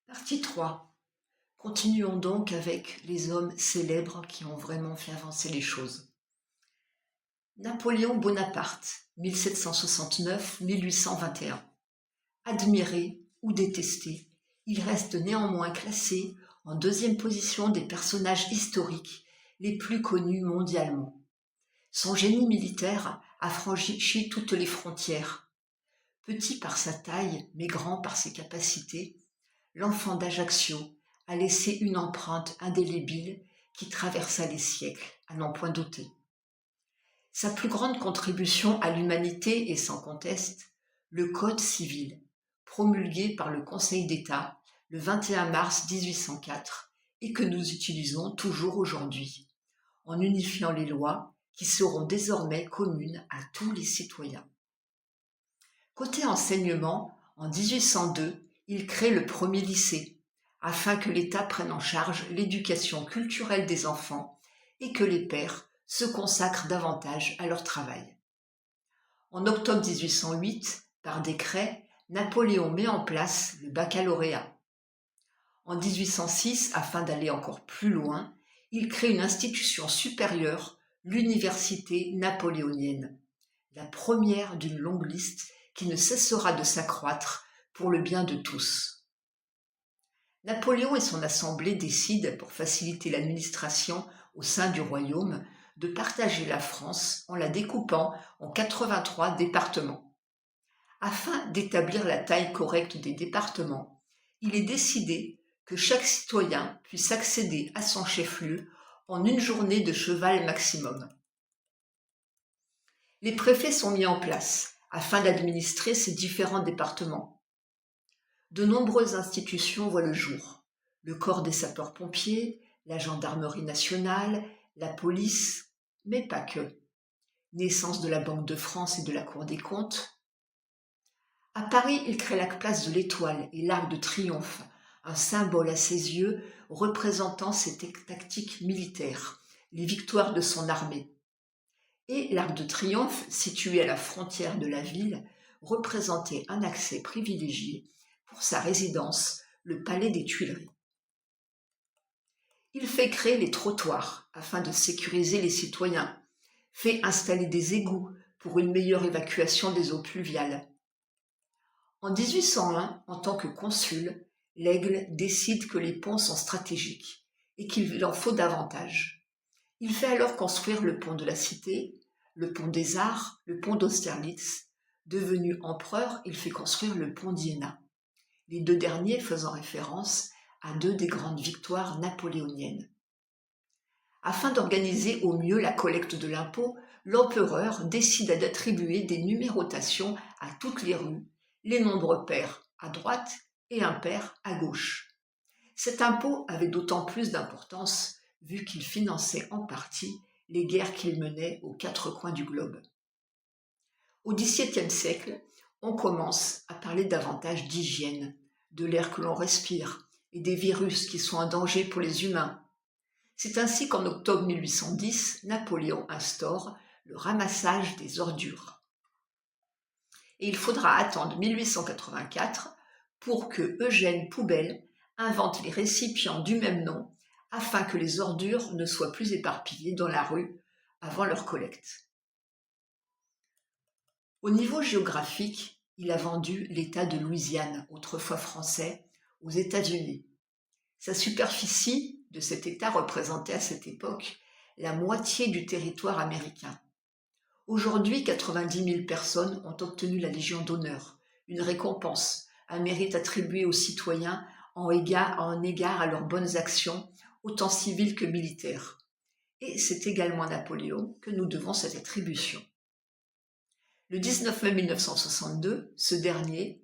Partie 3. Continuons donc avec les hommes célèbres qui ont vraiment fait avancer les choses. Napoléon Bonaparte, 1769-1821. Admiré ou détesté, il reste néanmoins classé en deuxième position des personnages historiques les plus connus mondialement. Son génie militaire a franchi toutes les frontières. Petit par sa taille, mais grand par ses capacités, l'enfant d'Ajaccio a laissé une empreinte indélébile qui traversa les siècles, à n'en point douter. Sa plus grande contribution à l'humanité est sans conteste le Code civil, promulgué par le Conseil d'État le 21 mars 1804 et que nous utilisons toujours aujourd'hui, en unifiant les lois qui seront désormais communes à tous les citoyens. Côté enseignement, en 1802, il crée le premier lycée, afin que l'État prenne en charge l'éducation culturelle des enfants et que les pères se consacrent davantage à leur travail. En octobre 1808, par décret, Napoléon met en place le baccalauréat. En 1806, afin d'aller encore plus loin, il crée une institution supérieure, l'Université napoléonienne, la première d'une longue liste qui ne cessera de s'accroître pour le bien de tous. Napoléon et son assemblée décident, pour faciliter l'administration au sein du royaume, de partager la France en la découpant en 83 départements. Afin d'établir la taille correcte des départements, il est décidé que chaque citoyen puisse accéder à son chef-lieu en une journée de cheval maximum. Les préfets sont mis en place afin d'administrer ces différents départements. De nombreuses institutions voient le jour. Le corps des sapeurs-pompiers, la gendarmerie nationale, la police, mais pas que. Naissance de la Banque de France et de la Cour des comptes. À Paris, il crée la place de l'Étoile et l'Arc de Triomphe, un symbole à ses yeux représentant ses tactiques militaires, les victoires de son armée. Et l'Arc de Triomphe, situé à la frontière de la ville, représentait un accès privilégié pour sa résidence, le Palais des Tuileries. Il fait créer les trottoirs afin de sécuriser les citoyens, fait installer des égouts pour une meilleure évacuation des eaux pluviales. En 1801, en tant que consul, l'Aigle décide que les ponts sont stratégiques et qu'il en faut davantage. Il fait alors construire le pont de la Cité, le pont des Arts, le pont d'Austerlitz. Devenu empereur, il fait construire le pont d'Iéna, les deux derniers faisant référence à deux des grandes victoires napoléoniennes. Afin d'organiser au mieux la collecte de l'impôt, l'empereur décida d'attribuer des numérotations à toutes les rues, les nombres pairs à droite et impairs à gauche. Cet impôt avait d'autant plus d'importance vu qu'il finançait en partie les guerres qu'il menait aux quatre coins du globe. Au XVIIe siècle, on commence à parler davantage d'hygiène, de l'air que l'on respire et des virus qui sont un danger pour les humains. C'est ainsi qu'en octobre 1810, Napoléon instaure le ramassage des ordures. Et il faudra attendre 1884 pour que Eugène Poubelle invente les récipients du même nom afin que les ordures ne soient plus éparpillées dans la rue avant leur collecte. Au niveau géographique, il a vendu l'État de Louisiane, autrefois français, aux États-Unis. Sa superficie de cet État représentait à cette époque la moitié du territoire américain. Aujourd'hui, 90 000 personnes ont obtenu la Légion d'honneur, une récompense, un mérite attribué aux citoyens en égard à leurs bonnes actions, autant civiles que militaires. Et c'est également à Napoléon que nous devons cette attribution. Le 19 mai 1862, ce dernier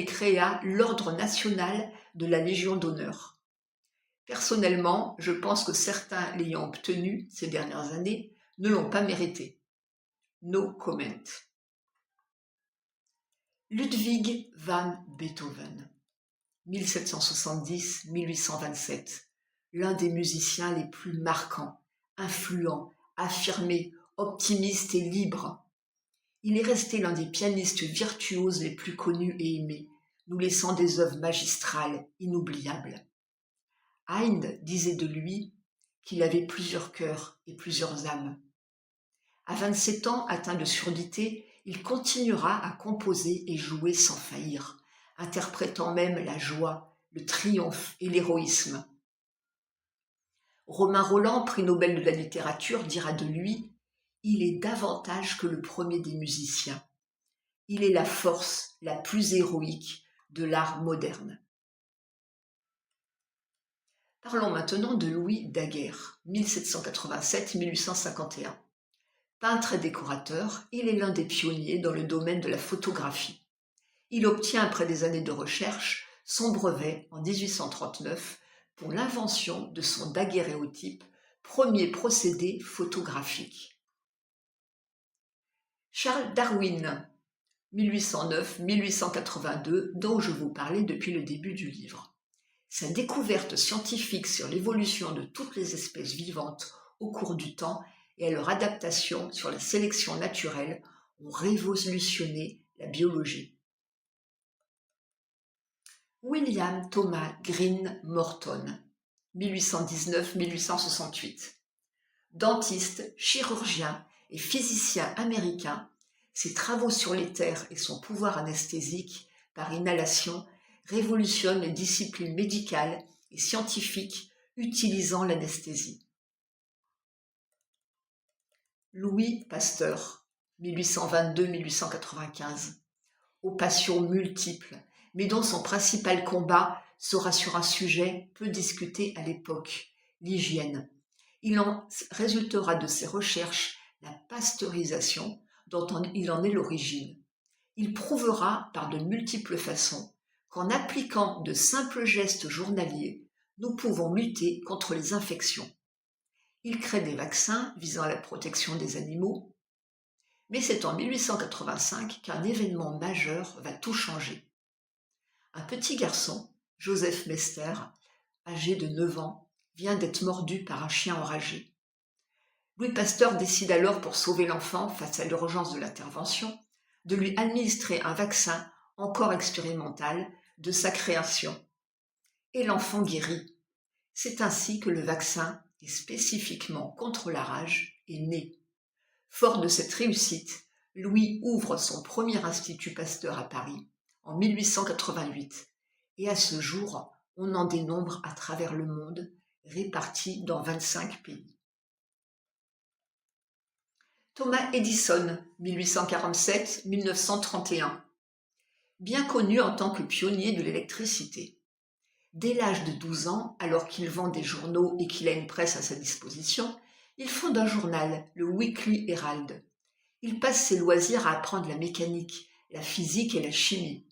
créa l'Ordre national de la Légion d'honneur. Personnellement, je pense que certains l'ayant obtenu ces dernières années ne l'ont pas mérité. No comment. Ludwig van Beethoven, 1770-1827, l'un des musiciens les plus marquants, influents, affirmé, optimiste et libre. Il est resté l'un des pianistes virtuoses les plus connus et aimés, nous laissant des œuvres magistrales inoubliables. Haydn disait de lui qu'il avait plusieurs cœurs et plusieurs âmes. À 27 ans, atteint de surdité, il continuera à composer et jouer sans faillir, interprétant même la joie, le triomphe et l'héroïsme. Romain Rolland, prix Nobel de la littérature, dira de lui « Il est davantage que le premier des musiciens. Il est la force la plus héroïque de l'art moderne. » Parlons maintenant de Louis Daguerre, 1787-1851. Peintre et décorateur, il est l'un des pionniers dans le domaine de la photographie. Il obtient, après des années de recherche, son brevet en 1839 pour l'invention de son daguerréotype, premier procédé photographique. Charles Darwin, 1809-1882, dont je vous parlais depuis le début du livre. Sa découverte scientifique sur l'évolution de toutes les espèces vivantes au cours du temps et à leur adaptation sur la sélection naturelle ont révolutionné la biologie. William Thomas Green Morton, 1819-1868. Dentiste, chirurgien et physicien américain, ses travaux sur l'éther et son pouvoir anesthésique par inhalation révolutionnent les disciplines médicales et scientifiques utilisant l'anesthésie. Louis Pasteur, 1822-1895, aux passions multiples, mais dont son principal combat sera sur un sujet peu discuté à l'époque, l'hygiène. Il en résultera de ses recherches la pasteurisation dont il en est l'origine. Il prouvera par de multiples façons qu'en appliquant de simples gestes journaliers, nous pouvons lutter contre les infections. Il crée des vaccins visant à la protection des animaux, mais c'est en 1885 qu'un événement majeur va tout changer. Un petit garçon, Joseph Mester, âgé de 9 ans, vient d'être mordu par un chien enragé. Louis Pasteur décide alors, pour sauver l'enfant face à l'urgence de l'intervention, de lui administrer un vaccin encore expérimental de sa création. Et l'enfant guérit. C'est ainsi que le vaccin, et spécifiquement contre la rage, est né. Fort de cette réussite, Louis ouvre son premier institut Pasteur à Paris en 1888 et à ce jour, on en dénombre à travers le monde, répartis dans 25 pays. Thomas Edison, 1847-1931. Bien connu en tant que pionnier de l'électricité. Dès l'âge de 12 ans, alors qu'il vend des journaux et qu'il a une presse à sa disposition, il fonde un journal, le Weekly Herald. Il passe ses loisirs à apprendre la mécanique, la physique et la chimie.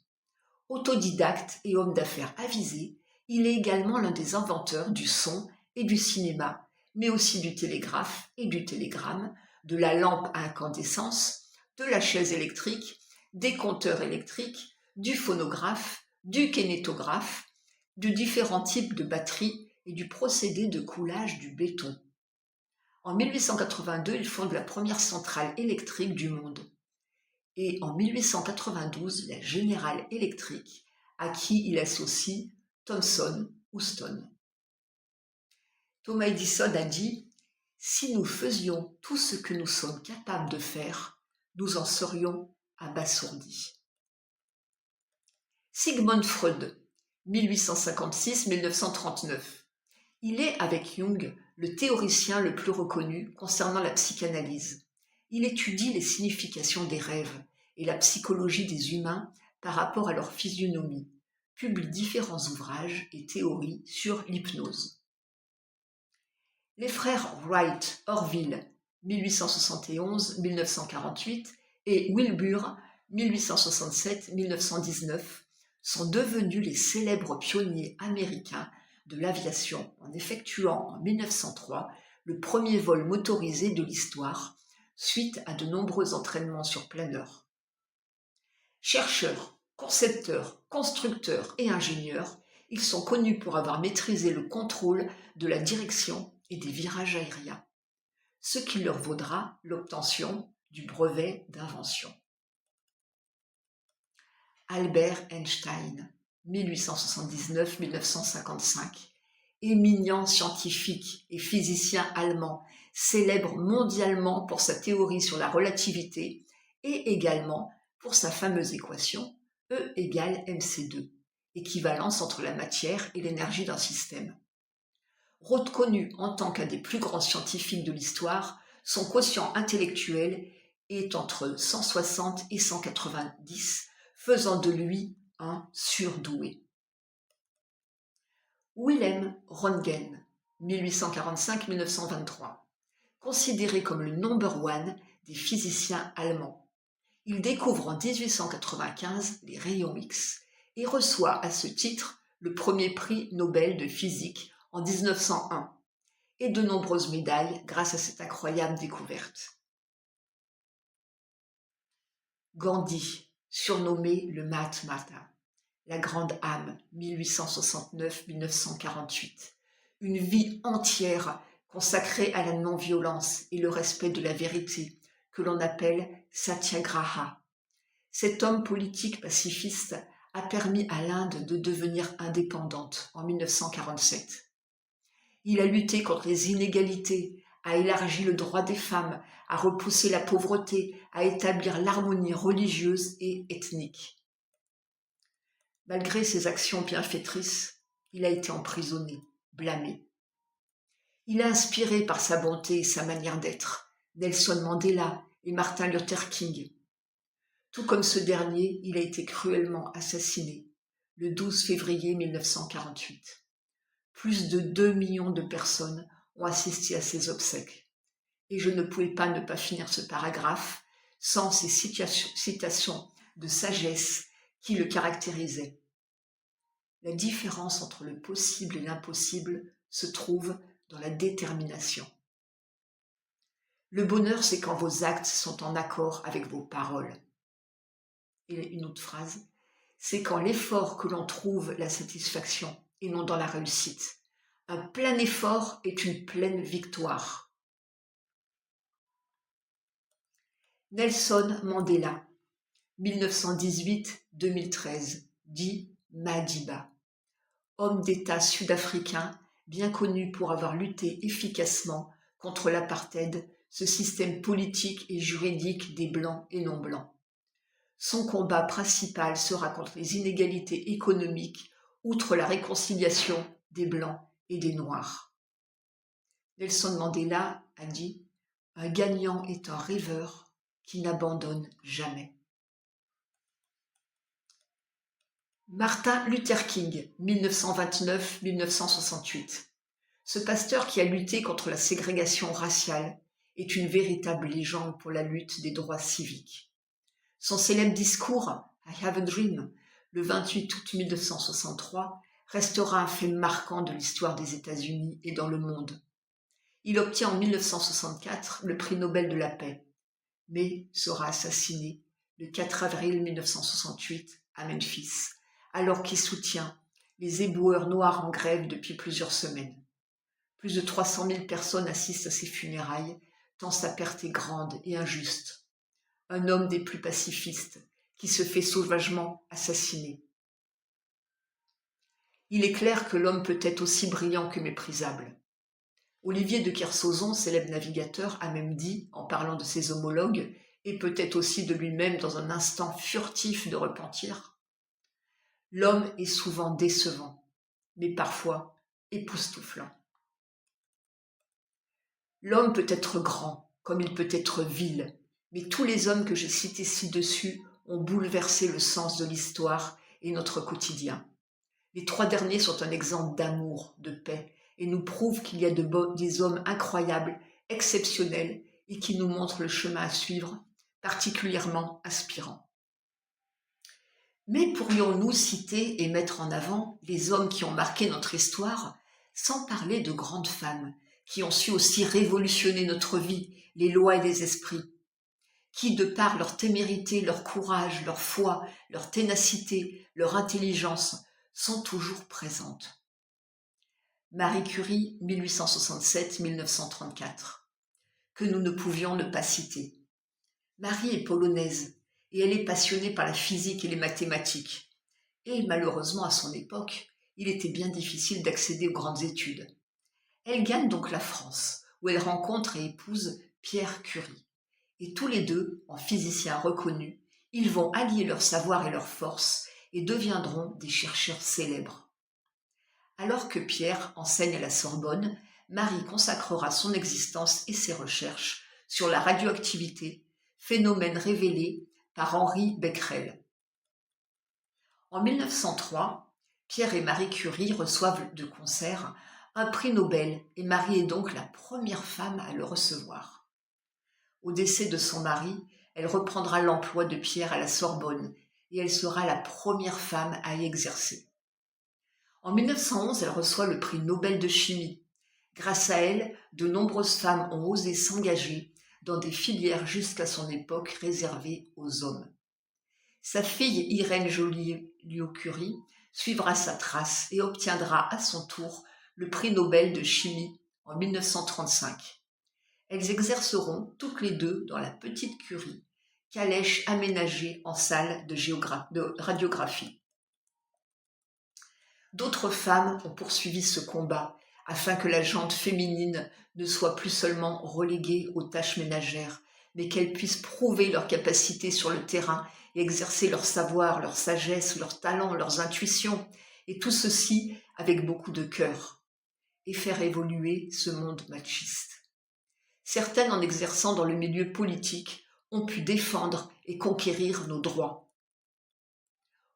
Autodidacte et homme d'affaires avisé, il est également l'un des inventeurs du son et du cinéma, mais aussi du télégraphe et du télégramme, de la lampe à incandescence, de la chaise électrique, des compteurs électriques, du phonographe, du kinétographe, de différents types de batteries et du procédé de coulage du béton. En 1882, il fonde la première centrale électrique du monde. Et en 1892, la General Electric, à qui il associe Thomson Houston. Thomas Edison a dit « Si nous faisions tout ce que nous sommes capables de faire, nous en serions abasourdis. » Sigmund Freud, 1856-1939. Il est, avec Jung, le théoricien le plus reconnu concernant la psychanalyse. Il étudie les significations des rêves et la psychologie des humains par rapport à leur physionomie, publie différents ouvrages et théories sur l'hypnose. Les frères Wright Orville, 1871-1948, et Wilbur, 1867-1919, sont devenus les célèbres pionniers américains de l'aviation en effectuant en 1903 le premier vol motorisé de l'histoire, suite à de nombreux entraînements sur planeur. Chercheurs, concepteurs, constructeurs et ingénieurs, ils sont connus pour avoir maîtrisé le contrôle de la direction et des virages aériens, ce qui leur vaudra l'obtention du brevet d'invention. Albert Einstein, 1879-1955, éminent scientifique et physicien allemand, célèbre mondialement pour sa théorie sur la relativité et également pour sa fameuse équation E égale mc2, équivalence entre la matière et l'énergie d'un système. Reconnu en tant qu'un des plus grands scientifiques de l'histoire, son quotient intellectuel est entre 160 et 190, faisant de lui un surdoué. Wilhelm Röntgen, 1845-1923, considéré comme le number one des physiciens allemands. Il découvre en 1895 les rayons X et reçoit à ce titre le premier prix Nobel de physique en 1901 et de nombreuses médailles grâce à cette incroyable découverte. Gandhi, surnommé le Mahatma, la grande âme, 1869-1948, une vie entière consacrée à la non-violence et le respect de la vérité, que l'on appelle Satyagraha. Cet homme politique pacifiste a permis à l'Inde de devenir indépendante en 1947. Il a lutté contre les inégalités, a élargi le droit des femmes, a repoussé la pauvreté, a établi l'harmonie religieuse et ethnique. Malgré ses actions bienfaitrices, il a été emprisonné, blâmé. Il a inspiré par sa bonté et sa manière d'être Nelson Mandela et Martin Luther King. Tout comme ce dernier, il a été cruellement assassiné le 12 février 1948. Plus de 2 millions de personnes ont assisté à ses obsèques. Et je ne pouvais ne pas finir ce paragraphe sans ces citations de sagesse qui le caractérisaient. La différence entre le possible et l'impossible se trouve dans la détermination. Le bonheur, c'est quand vos actes sont en accord avec vos paroles. Et une autre phrase, c'est quand l'effort que l'on trouve la satisfaction et non dans la réussite. Un plein effort est une pleine victoire. Nelson Mandela, 1918-2013, dit Madiba. Homme d'État sud-africain, bien connu pour avoir lutté efficacement contre l'apartheid, ce système politique et juridique des Blancs et non-Blancs. Son combat principal sera contre les inégalités économiques, outre la réconciliation des Blancs et des Noirs. Nelson Mandela a dit « Un gagnant est un rêveur qui n'abandonne jamais ». Martin Luther King, 1929-1968. Ce pasteur qui a lutté contre la ségrégation raciale est une véritable légende pour la lutte des droits civiques. Son célèbre discours « I have a dream » le 28 août 1963 restera un fait marquant de l'histoire des États-Unis et dans le monde. Il obtient en 1964 le prix Nobel de la paix, mais sera assassiné le 4 avril 1968 à Memphis, alors qu'il soutient les éboueurs noirs en grève depuis plusieurs semaines. Plus de 300 000 personnes assistent à ses funérailles, tant sa perte est grande et injuste. Un homme des plus pacifistes qui se fait sauvagement assassiner. Il est clair que l'homme peut être aussi brillant que méprisable. Olivier de Kersauzon, célèbre navigateur, a même dit, en parlant de ses homologues, et peut-être aussi de lui-même dans un instant furtif de repentir, « L'homme est souvent décevant, mais parfois époustouflant. » L'homme peut être grand, comme il peut être vil, mais tous les hommes que j'ai cités ci-dessus ont bouleversé le sens de l'histoire et notre quotidien. Les 3 derniers sont un exemple d'amour, de paix, et nous prouvent qu'il y a des hommes incroyables, exceptionnels, et qui nous montrent le chemin à suivre, particulièrement inspirant. Mais pourrions-nous citer et mettre en avant les hommes qui ont marqué notre histoire, sans parler de grandes femmes, qui ont su aussi révolutionner notre vie, les lois et les esprits, qui, de par leur témérité, leur courage, leur foi, leur ténacité, leur intelligence, sont toujours présentes. Marie Curie, 1867-1934, que nous ne pouvions ne pas citer. Marie est polonaise, et elle est passionnée par la physique et les mathématiques. Et malheureusement, à son époque, il était bien difficile d'accéder aux grandes études. Elle gagne donc la France, où elle rencontre et épouse Pierre Curie. Et tous les deux, en physiciens reconnus, ils vont allier leur savoir et leur force et deviendront des chercheurs célèbres. Alors que Pierre enseigne à la Sorbonne, Marie consacrera son existence et ses recherches sur la radioactivité, phénomène révélé par Henri Becquerel. En 1903, Pierre et Marie Curie reçoivent de concert un prix Nobel et Marie est donc la première femme à le recevoir. Au décès de son mari, elle reprendra l'emploi de Pierre à la Sorbonne et elle sera la première femme à y exercer. En 1911, elle reçoit le prix Nobel de chimie. Grâce à elle, de nombreuses femmes ont osé s'engager dans des filières jusqu'à son époque réservées aux hommes. Sa fille Irène Joliot-Curie suivra sa trace et obtiendra à son tour le prix Nobel de chimie en 1935. Elles exerceront toutes les deux dans la petite Curie, calèche aménagée en salle de radiographie. D'autres femmes ont poursuivi ce combat afin que la gente féminine ne soit plus seulement reléguée aux tâches ménagères, mais qu'elles puissent prouver leur capacité sur le terrain et exercer leur savoir, leur sagesse, leurs talents, leurs intuitions, et tout ceci avec beaucoup de cœur, et faire évoluer ce monde machiste. Certaines, en exerçant dans le milieu politique, ont pu défendre et conquérir nos droits.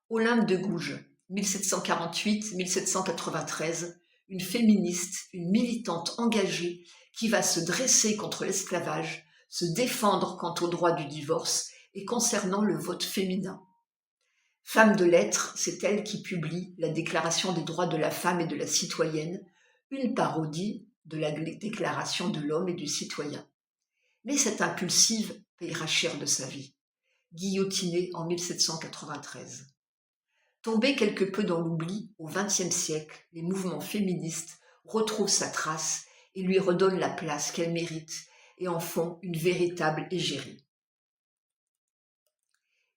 Olympe de Gouges, 1748-1793, une féministe, une militante engagée qui va se dresser contre l'esclavage, se défendre quant au droit du divorce et concernant le vote féminin. Femme de lettres, c'est elle qui publie la Déclaration des droits de la femme et de la citoyenne, une parodie de la Déclaration de l'homme et du citoyen. Mais cette impulsive payera cher de sa vie, guillotinée en 1793. Tombée quelque peu dans l'oubli, au XXe siècle, les mouvements féministes retrouvent sa trace et lui redonnent la place qu'elle mérite et en font une véritable égérie.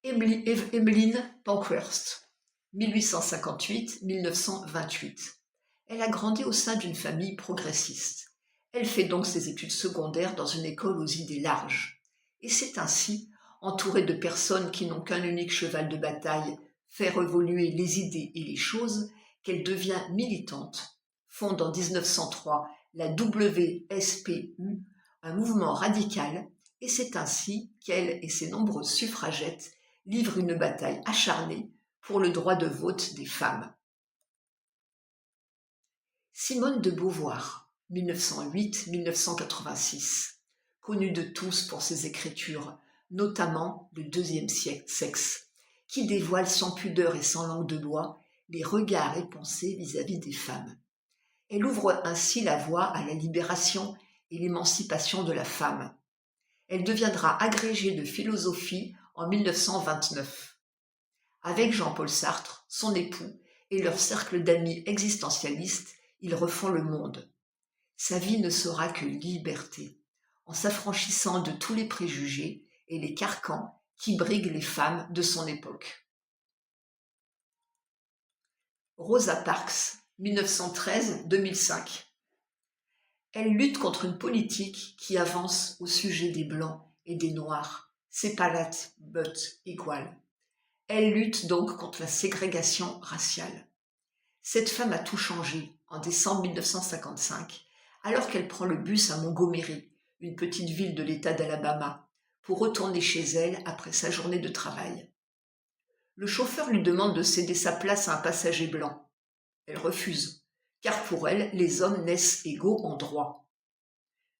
Emmeline Pankhurst, 1858-1928. Elle a grandi au sein d'une famille progressiste. Elle fait donc ses études secondaires dans une école aux idées larges. Et c'est ainsi, entourée de personnes qui n'ont qu'un unique cheval de bataille, faire évoluer les idées et les choses, qu'elle devient militante, fonde en 1903 la WSPU, un mouvement radical, et c'est ainsi qu'elle et ses nombreuses suffragettes livrent une bataille acharnée pour le droit de vote des femmes. Simone de Beauvoir, 1908-1986, connue de tous pour ses écritures, notamment Le deuxième sexe, qui dévoile sans pudeur et sans langue de bois les regards et pensées vis-à-vis des femmes. Elle ouvre ainsi la voie à la libération et l'émancipation de la femme. Elle deviendra agrégée de philosophie en 1929. Avec Jean-Paul Sartre, son époux, et leur cercle d'amis existentialistes, ils refont le monde. Sa vie ne sera que liberté, en s'affranchissant de tous les préjugés et les carcans qui briguent les femmes de son époque. Rosa Parks, 1913-2005. Elle lutte contre une politique qui avance au sujet des Blancs et des Noirs, separate but equal. Elle lutte donc contre la ségrégation raciale. Cette femme a tout changé en décembre 1955, alors qu'elle prend le bus à Montgomery, une petite ville de l'État d'Alabama, pour retourner chez elle après sa journée de travail. Le chauffeur lui demande de céder sa place à un passager blanc. Elle refuse, car pour elle, les hommes naissent égaux en droit.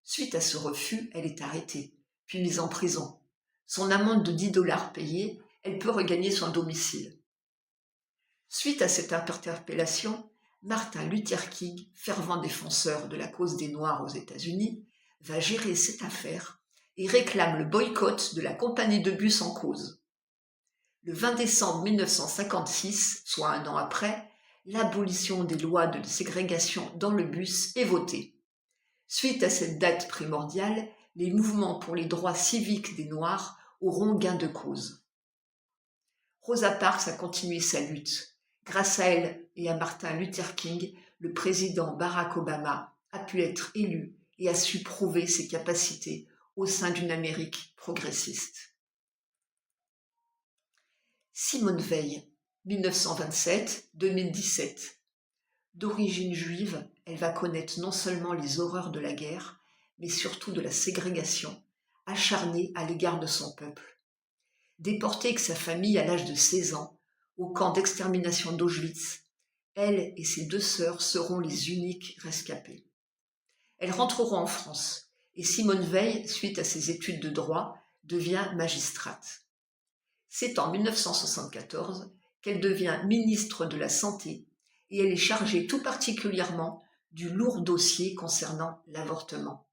Suite à ce refus, elle est arrêtée, puis mise en prison. Son amende de $10 payée, elle peut regagner son domicile. Suite à cette interpellation, Martin Luther King, fervent défenseur de la cause des Noirs aux États-Unis, va gérer cette affaire et réclame le boycott de la compagnie de bus en cause. Le 20 décembre 1956, soit un an après, l'abolition des lois de ségrégation dans le bus est votée. Suite à cette date primordiale, les mouvements pour les droits civiques des Noirs auront gain de cause. Rosa Parks a continué sa lutte. Grâce à elle et à Martin Luther King, le président Barack Obama a pu être élu et a su prouver ses capacités au sein d'une Amérique progressiste. Simone Veil, 1927-2017. D'origine juive, elle va connaître non seulement les horreurs de la guerre, mais surtout de la ségrégation, acharnée à l'égard de son peuple. Déportée avec sa famille à l'âge de 16 ans, au camp d'extermination d'Auschwitz, elle et ses 2 sœurs seront les uniques rescapées. Elles rentreront en France, et Simone Veil, suite à ses études de droit, devient magistrate. C'est en 1974 qu'elle devient ministre de la Santé et elle est chargée tout particulièrement du lourd dossier concernant l'avortement.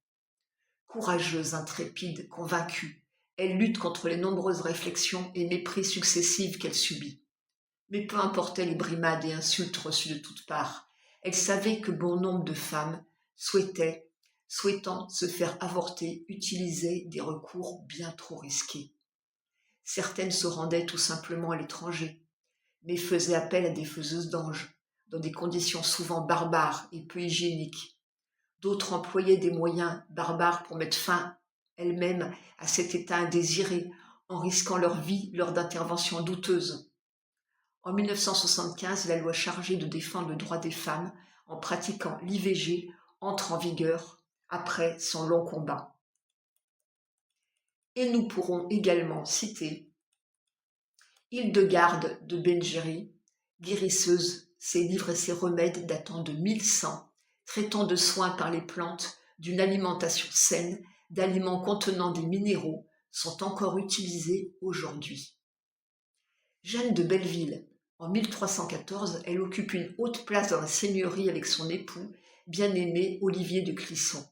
Courageuse, intrépide, convaincue, elle lutte contre les nombreuses réflexions et mépris successifs qu'elle subit. Mais peu importait les brimades et insultes reçues de toutes parts, elle savait que bon nombre de femmes souhaitant se faire avorter, utilisaient des recours bien trop risqués. Certaines se rendaient tout simplement à l'étranger, mais faisaient appel à des faiseuses d'anges, dans des conditions souvent barbares et peu hygiéniques. D'autres employaient des moyens barbares pour mettre fin elles-mêmes à cet état indésiré, en risquant leur vie lors d'interventions douteuses. En 1975, la loi chargée de défendre le droit des femmes en pratiquant l'IVG entre en vigueur après son long combat. Et nous pourrons également citer Hildegarde de Bingeri, guérisseuse, ses livres et ses remèdes datant de 1100, traitant de soins par les plantes, d'une alimentation saine, d'aliments contenant des minéraux, sont encore utilisés aujourd'hui. Jeanne de Belleville, en 1314, elle occupe une haute place dans la seigneurie avec son époux, bien-aimé Olivier de Clisson.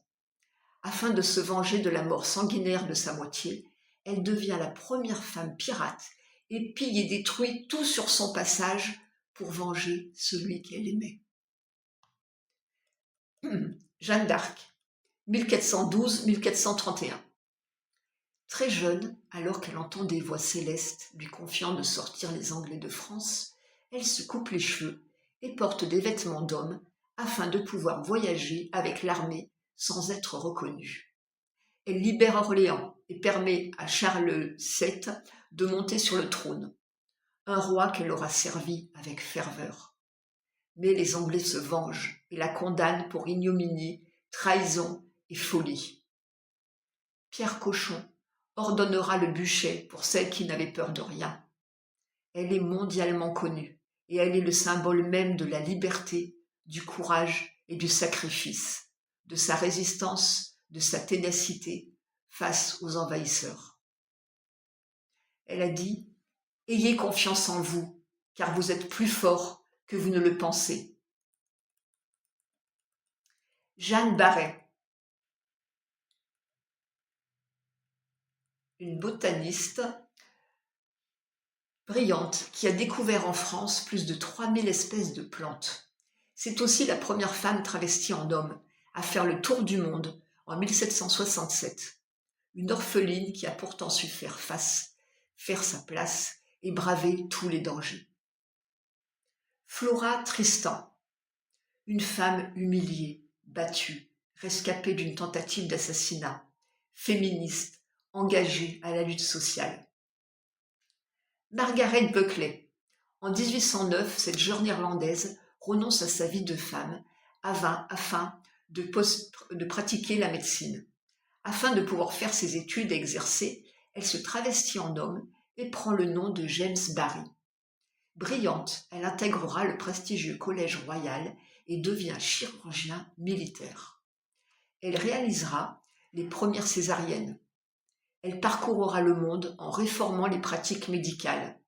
Afin de se venger de la mort sanguinaire de sa moitié, elle devient la première femme pirate et pille et détruit tout sur son passage pour venger celui qu'elle aimait. Jeanne d'Arc, 1412-1431. Très jeune, alors qu'elle entend des voix célestes lui confiant de sortir les Anglais de France, elle se coupe les cheveux et porte des vêtements d'homme afin de pouvoir voyager avec l'armée sans être reconnue. Elle libère Orléans et permet à Charles VII de monter sur le trône, un roi qu'elle aura servi avec ferveur. Mais les Anglais se vengent et la condamnent pour ignominie, trahison et folie. Pierre Cochon ordonnera le bûcher pour celle qui n'avait peur de rien. Elle est mondialement connue et elle est le symbole même de la liberté, du courage et du sacrifice, de sa résistance, de sa ténacité face aux envahisseurs. Elle a dit « Ayez confiance en vous, car vous êtes plus fort que vous ne le pensez. » Jeanne Barret, une botaniste brillante qui a découvert en France plus de 3000 espèces de plantes. C'est aussi la première femme travestie en homme à faire le tour du monde en 1767. Une orpheline qui a pourtant su faire sa place et braver tous les dangers. Flora Tristan, une femme humiliée, battue, rescapée d'une tentative d'assassinat, féministe, engagée à la lutte sociale. Margaret Buckley, en 1809, cette jeune Irlandaise renonce à sa vie de femme afin de pratiquer la médecine. Afin de pouvoir faire ses études et exercer, elle se travestit en homme et prend le nom de James Barry. Brillante, elle intégrera le prestigieux Collège royal et devient chirurgien militaire. Elle réalisera les premières césariennes. Elle parcourra le monde en réformant les pratiques médicales.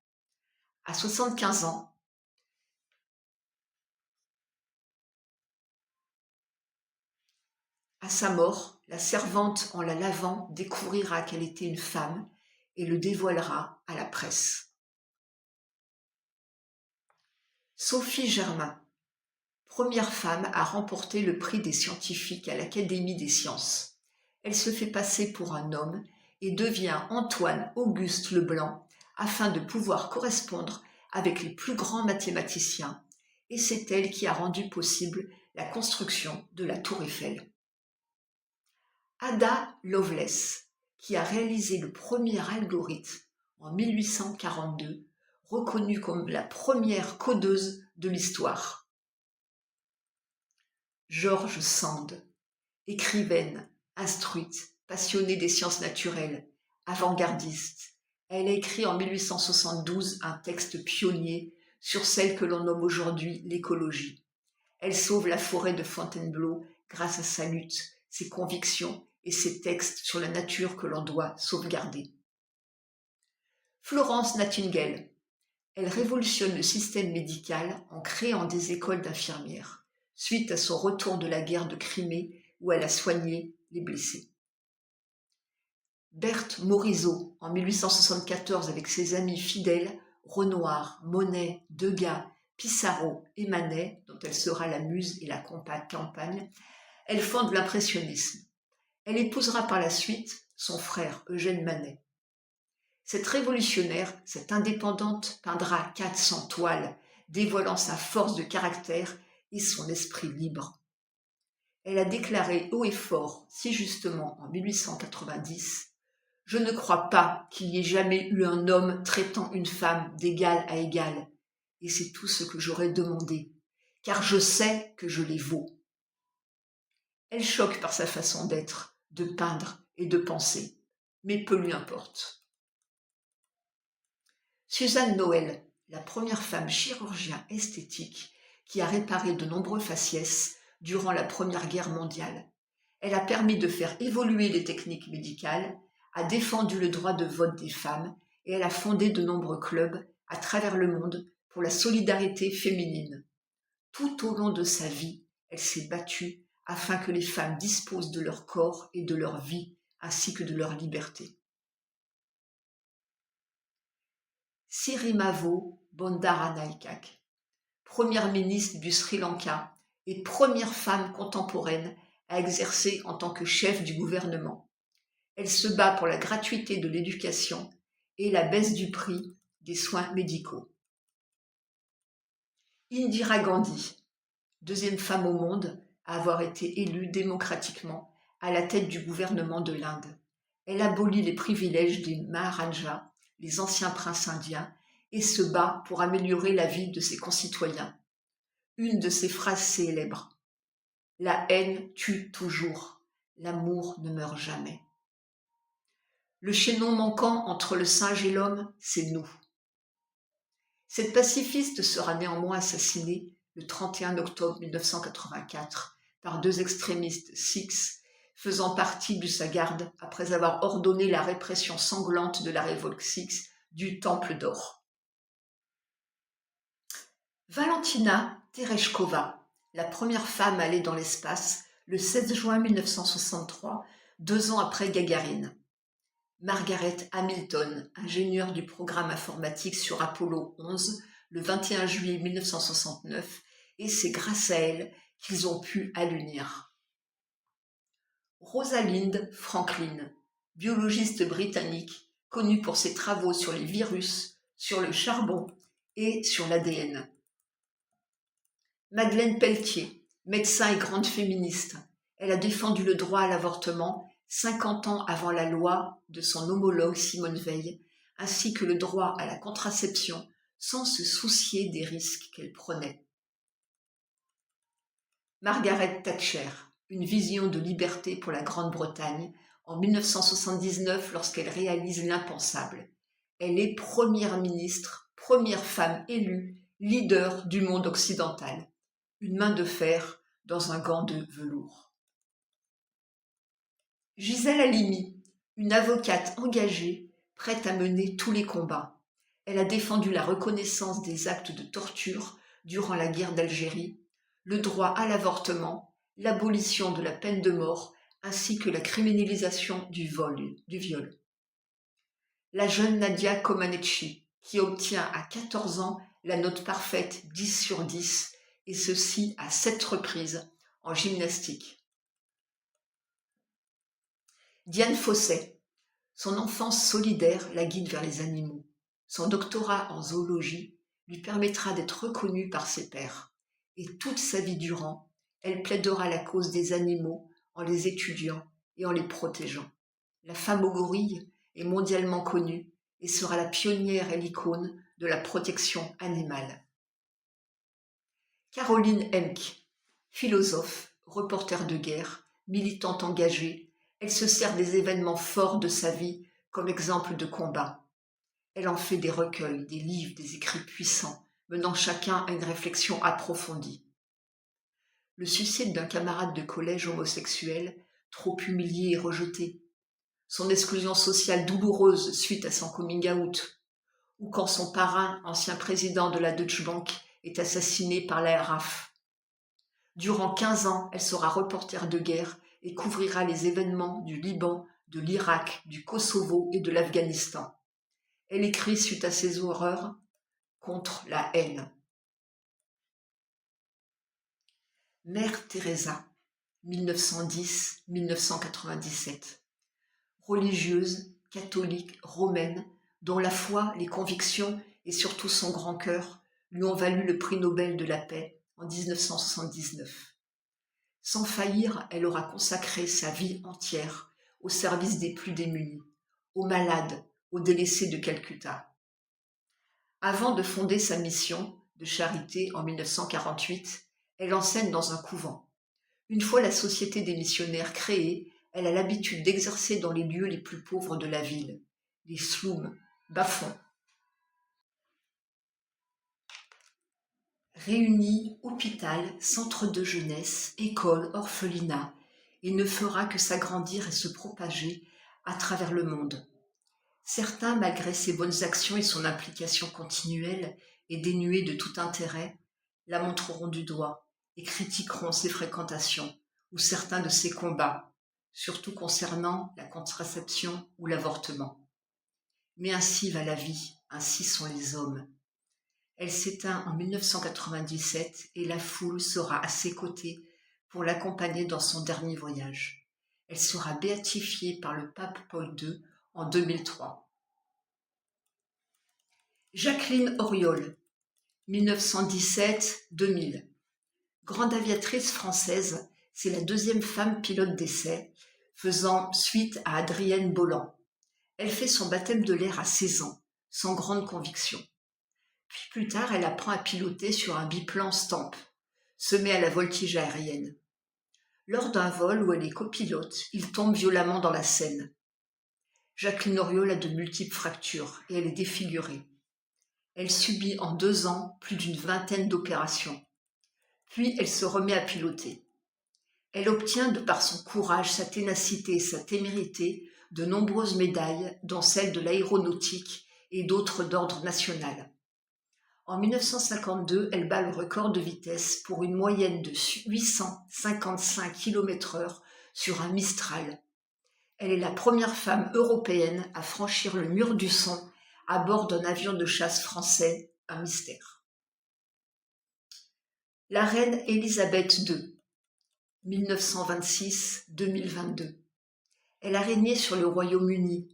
À 75 ans, à sa mort, la servante, en la lavant, découvrira qu'elle était une femme et le dévoilera à la presse. Sophie Germain, première femme à remporter le prix des scientifiques à l'Académie des sciences. Elle se fait passer pour un homme et devient Antoine Auguste Leblanc afin de pouvoir correspondre avec les plus grands mathématiciens, et c'est elle qui a rendu possible la construction de la Tour Eiffel. Ada Lovelace, qui a réalisé le premier algorithme en 1842, reconnue comme la première codeuse de l'histoire. George Sand, écrivaine, instruite, passionnée des sciences naturelles, avant-gardiste. Elle a écrit en 1872 un texte pionnier sur celle que l'on nomme aujourd'hui l'écologie. Elle sauve la forêt de Fontainebleau grâce à sa lutte, ses convictions et ses textes sur la nature que l'on doit sauvegarder. Florence Nightingale. Elle révolutionne le système médical en créant des écoles d'infirmières, suite à son retour de la guerre de Crimée où elle a soigné les blessés. Berthe Morisot, en 1874, avec ses amis fidèles, Renoir, Monet, Degas, Pissarro et Manet, dont elle sera la muse et la compagne, elle fonde l'impressionnisme. Elle épousera par la suite son frère Eugène Manet. Cette révolutionnaire, cette indépendante, peindra 400 toiles, dévoilant sa force de caractère et son esprit libre. Elle a déclaré haut et fort, si justement en 1890, « Je ne crois pas qu'il y ait jamais eu un homme traitant une femme d'égal à égal, et c'est tout ce que j'aurais demandé, car je sais que je les vaux. » Elle choque par sa façon d'être, de peindre et de penser, mais peu lui importe. Suzanne Noël, la première femme chirurgien esthétique qui a réparé de nombreux faciès durant la Première Guerre mondiale. Elle a permis de faire évoluer les techniques médicales, a défendu le droit de vote des femmes et elle a fondé de nombreux clubs à travers le monde pour la solidarité féminine. Tout au long de sa vie, elle s'est battue afin que les femmes disposent de leur corps et de leur vie, ainsi que de leur liberté. Sirimavo Bandaranaike, première ministre du Sri Lanka et première femme contemporaine à exercer en tant que chef du gouvernement. Elle se bat pour la gratuité de l'éducation et la baisse du prix des soins médicaux. Indira Gandhi, deuxième femme au monde à avoir été élue démocratiquement à la tête du gouvernement de l'Inde. Elle abolit les privilèges des Maharajas, les anciens princes indiens, et se bat pour améliorer la vie de ses concitoyens. Une de ses phrases célèbres: « La haine tue toujours, l'amour ne meurt jamais. » Le chaînon manquant entre le singe et l'homme, c'est nous. Cette pacifiste sera néanmoins assassinée le 31 octobre 1984 par deux extrémistes sikhs faisant partie de sa garde après avoir ordonné la répression sanglante de la révolte sikh du Temple d'Or. Valentina Tereshkova, la première femme à aller dans l'espace, le 16 juin 1963, 2 ans après Gagarine. Margaret Hamilton, ingénieure du programme informatique sur Apollo 11, le 21 juillet 1969, et c'est grâce à elle qu'ils ont pu allunir. Rosalind Franklin, biologiste britannique, connue pour ses travaux sur les virus, sur le charbon et sur l'ADN. Madeleine Pelletier, médecin et grande féministe, elle a défendu le droit à l'avortement 50 ans avant la loi de son homologue Simone Veil, ainsi que le droit à la contraception sans se soucier des risques qu'elle prenait. Margaret Thatcher, une vision de liberté pour la Grande-Bretagne, en 1979 lorsqu'elle réalise l'impensable. Elle est première ministre, première femme élue, leader du monde occidental. Une main de fer dans un gant de velours. Gisèle Halimi, une avocate engagée, prête à mener tous les combats. Elle a défendu la reconnaissance des actes de torture durant la guerre d'Algérie, le droit à l'avortement, l'abolition de la peine de mort, ainsi que la criminalisation du viol. La jeune Nadia Comaneci, qui obtient à 14 ans la note parfaite 10 sur 10, et ceci à 7 reprises en gymnastique. Diane Fossey, son enfance solidaire la guide vers les animaux. Son doctorat en zoologie lui permettra d'être reconnue par ses pairs, et toute sa vie durant, elle plaidera la cause des animaux en les étudiant et en les protégeant. La femme aux gorilles est mondialement connue et sera la pionnière et l'icône de la protection animale. Caroline Emck, philosophe, reporter de guerre, militante engagée, elle se sert des événements forts de sa vie comme exemple de combat. Elle en fait des recueils, des livres, des écrits puissants, menant chacun à une réflexion approfondie. Le suicide d'un camarade de collège homosexuel, trop humilié et rejeté, son exclusion sociale douloureuse suite à son coming out, ou quand son parrain, ancien président de la Deutsche Bank, est assassiné par la RAF. Durant 15 ans, elle sera reporter de guerre et couvrira les événements du Liban, de l'Irak, du Kosovo et de l'Afghanistan. Elle écrit suite à ces horreurs contre la haine. Mère Teresa, 1910-1997. Religieuse, catholique, romaine, dont la foi, les convictions et surtout son grand cœur lui ont valu le prix Nobel de la paix en 1979. Sans faillir, elle aura consacré sa vie entière au service des plus démunis, aux malades, aux délaissés de Calcutta. Avant de fonder sa mission de charité en 1948, elle enseigne dans un couvent. Une fois la Société des missionnaires créée, elle a l'habitude d'exercer dans les lieux les plus pauvres de la ville, les slums, bas-fonds. Réunit hôpital, centre de jeunesse, école, orphelinat, et ne fera que s'agrandir et se propager à travers le monde. Certains, malgré ses bonnes actions et son implication continuelle et dénuée de tout intérêt, la montreront du doigt et critiqueront ses fréquentations ou certains de ses combats, surtout concernant la contraception ou l'avortement. Mais ainsi va la vie, ainsi sont les hommes. Elle s'éteint en 1997 et la foule sera à ses côtés pour l'accompagner dans son dernier voyage. Elle sera béatifiée par le pape Paul II en 2003. Jacqueline Auriol, 1917-2000. Grande aviatrice française, c'est la deuxième femme pilote d'essai, faisant suite à Adrienne Bolland. Elle fait son baptême de l'air à 16 ans, sans grande conviction. Puis plus tard, elle apprend à piloter sur un biplan Stamp, se met à la voltige aérienne. Lors d'un vol où elle est copilote, il tombe violemment dans la Seine. Jacqueline Auriol a de multiples fractures et elle est défigurée. Elle subit en 2 ans plus d'une vingtaine d'opérations. Puis elle se remet à piloter. Elle obtient, de par son courage, sa ténacité et sa témérité, de nombreuses médailles, dont celle de l'aéronautique et d'autres d'ordre national. En 1952, elle bat le record de vitesse pour une moyenne de 855 km/h sur un Mistral. Elle est la première femme européenne à franchir le mur du son à bord d'un avion de chasse français, un mystère. La reine Élisabeth II, 1926-2022. Elle a régné sur le Royaume-Uni,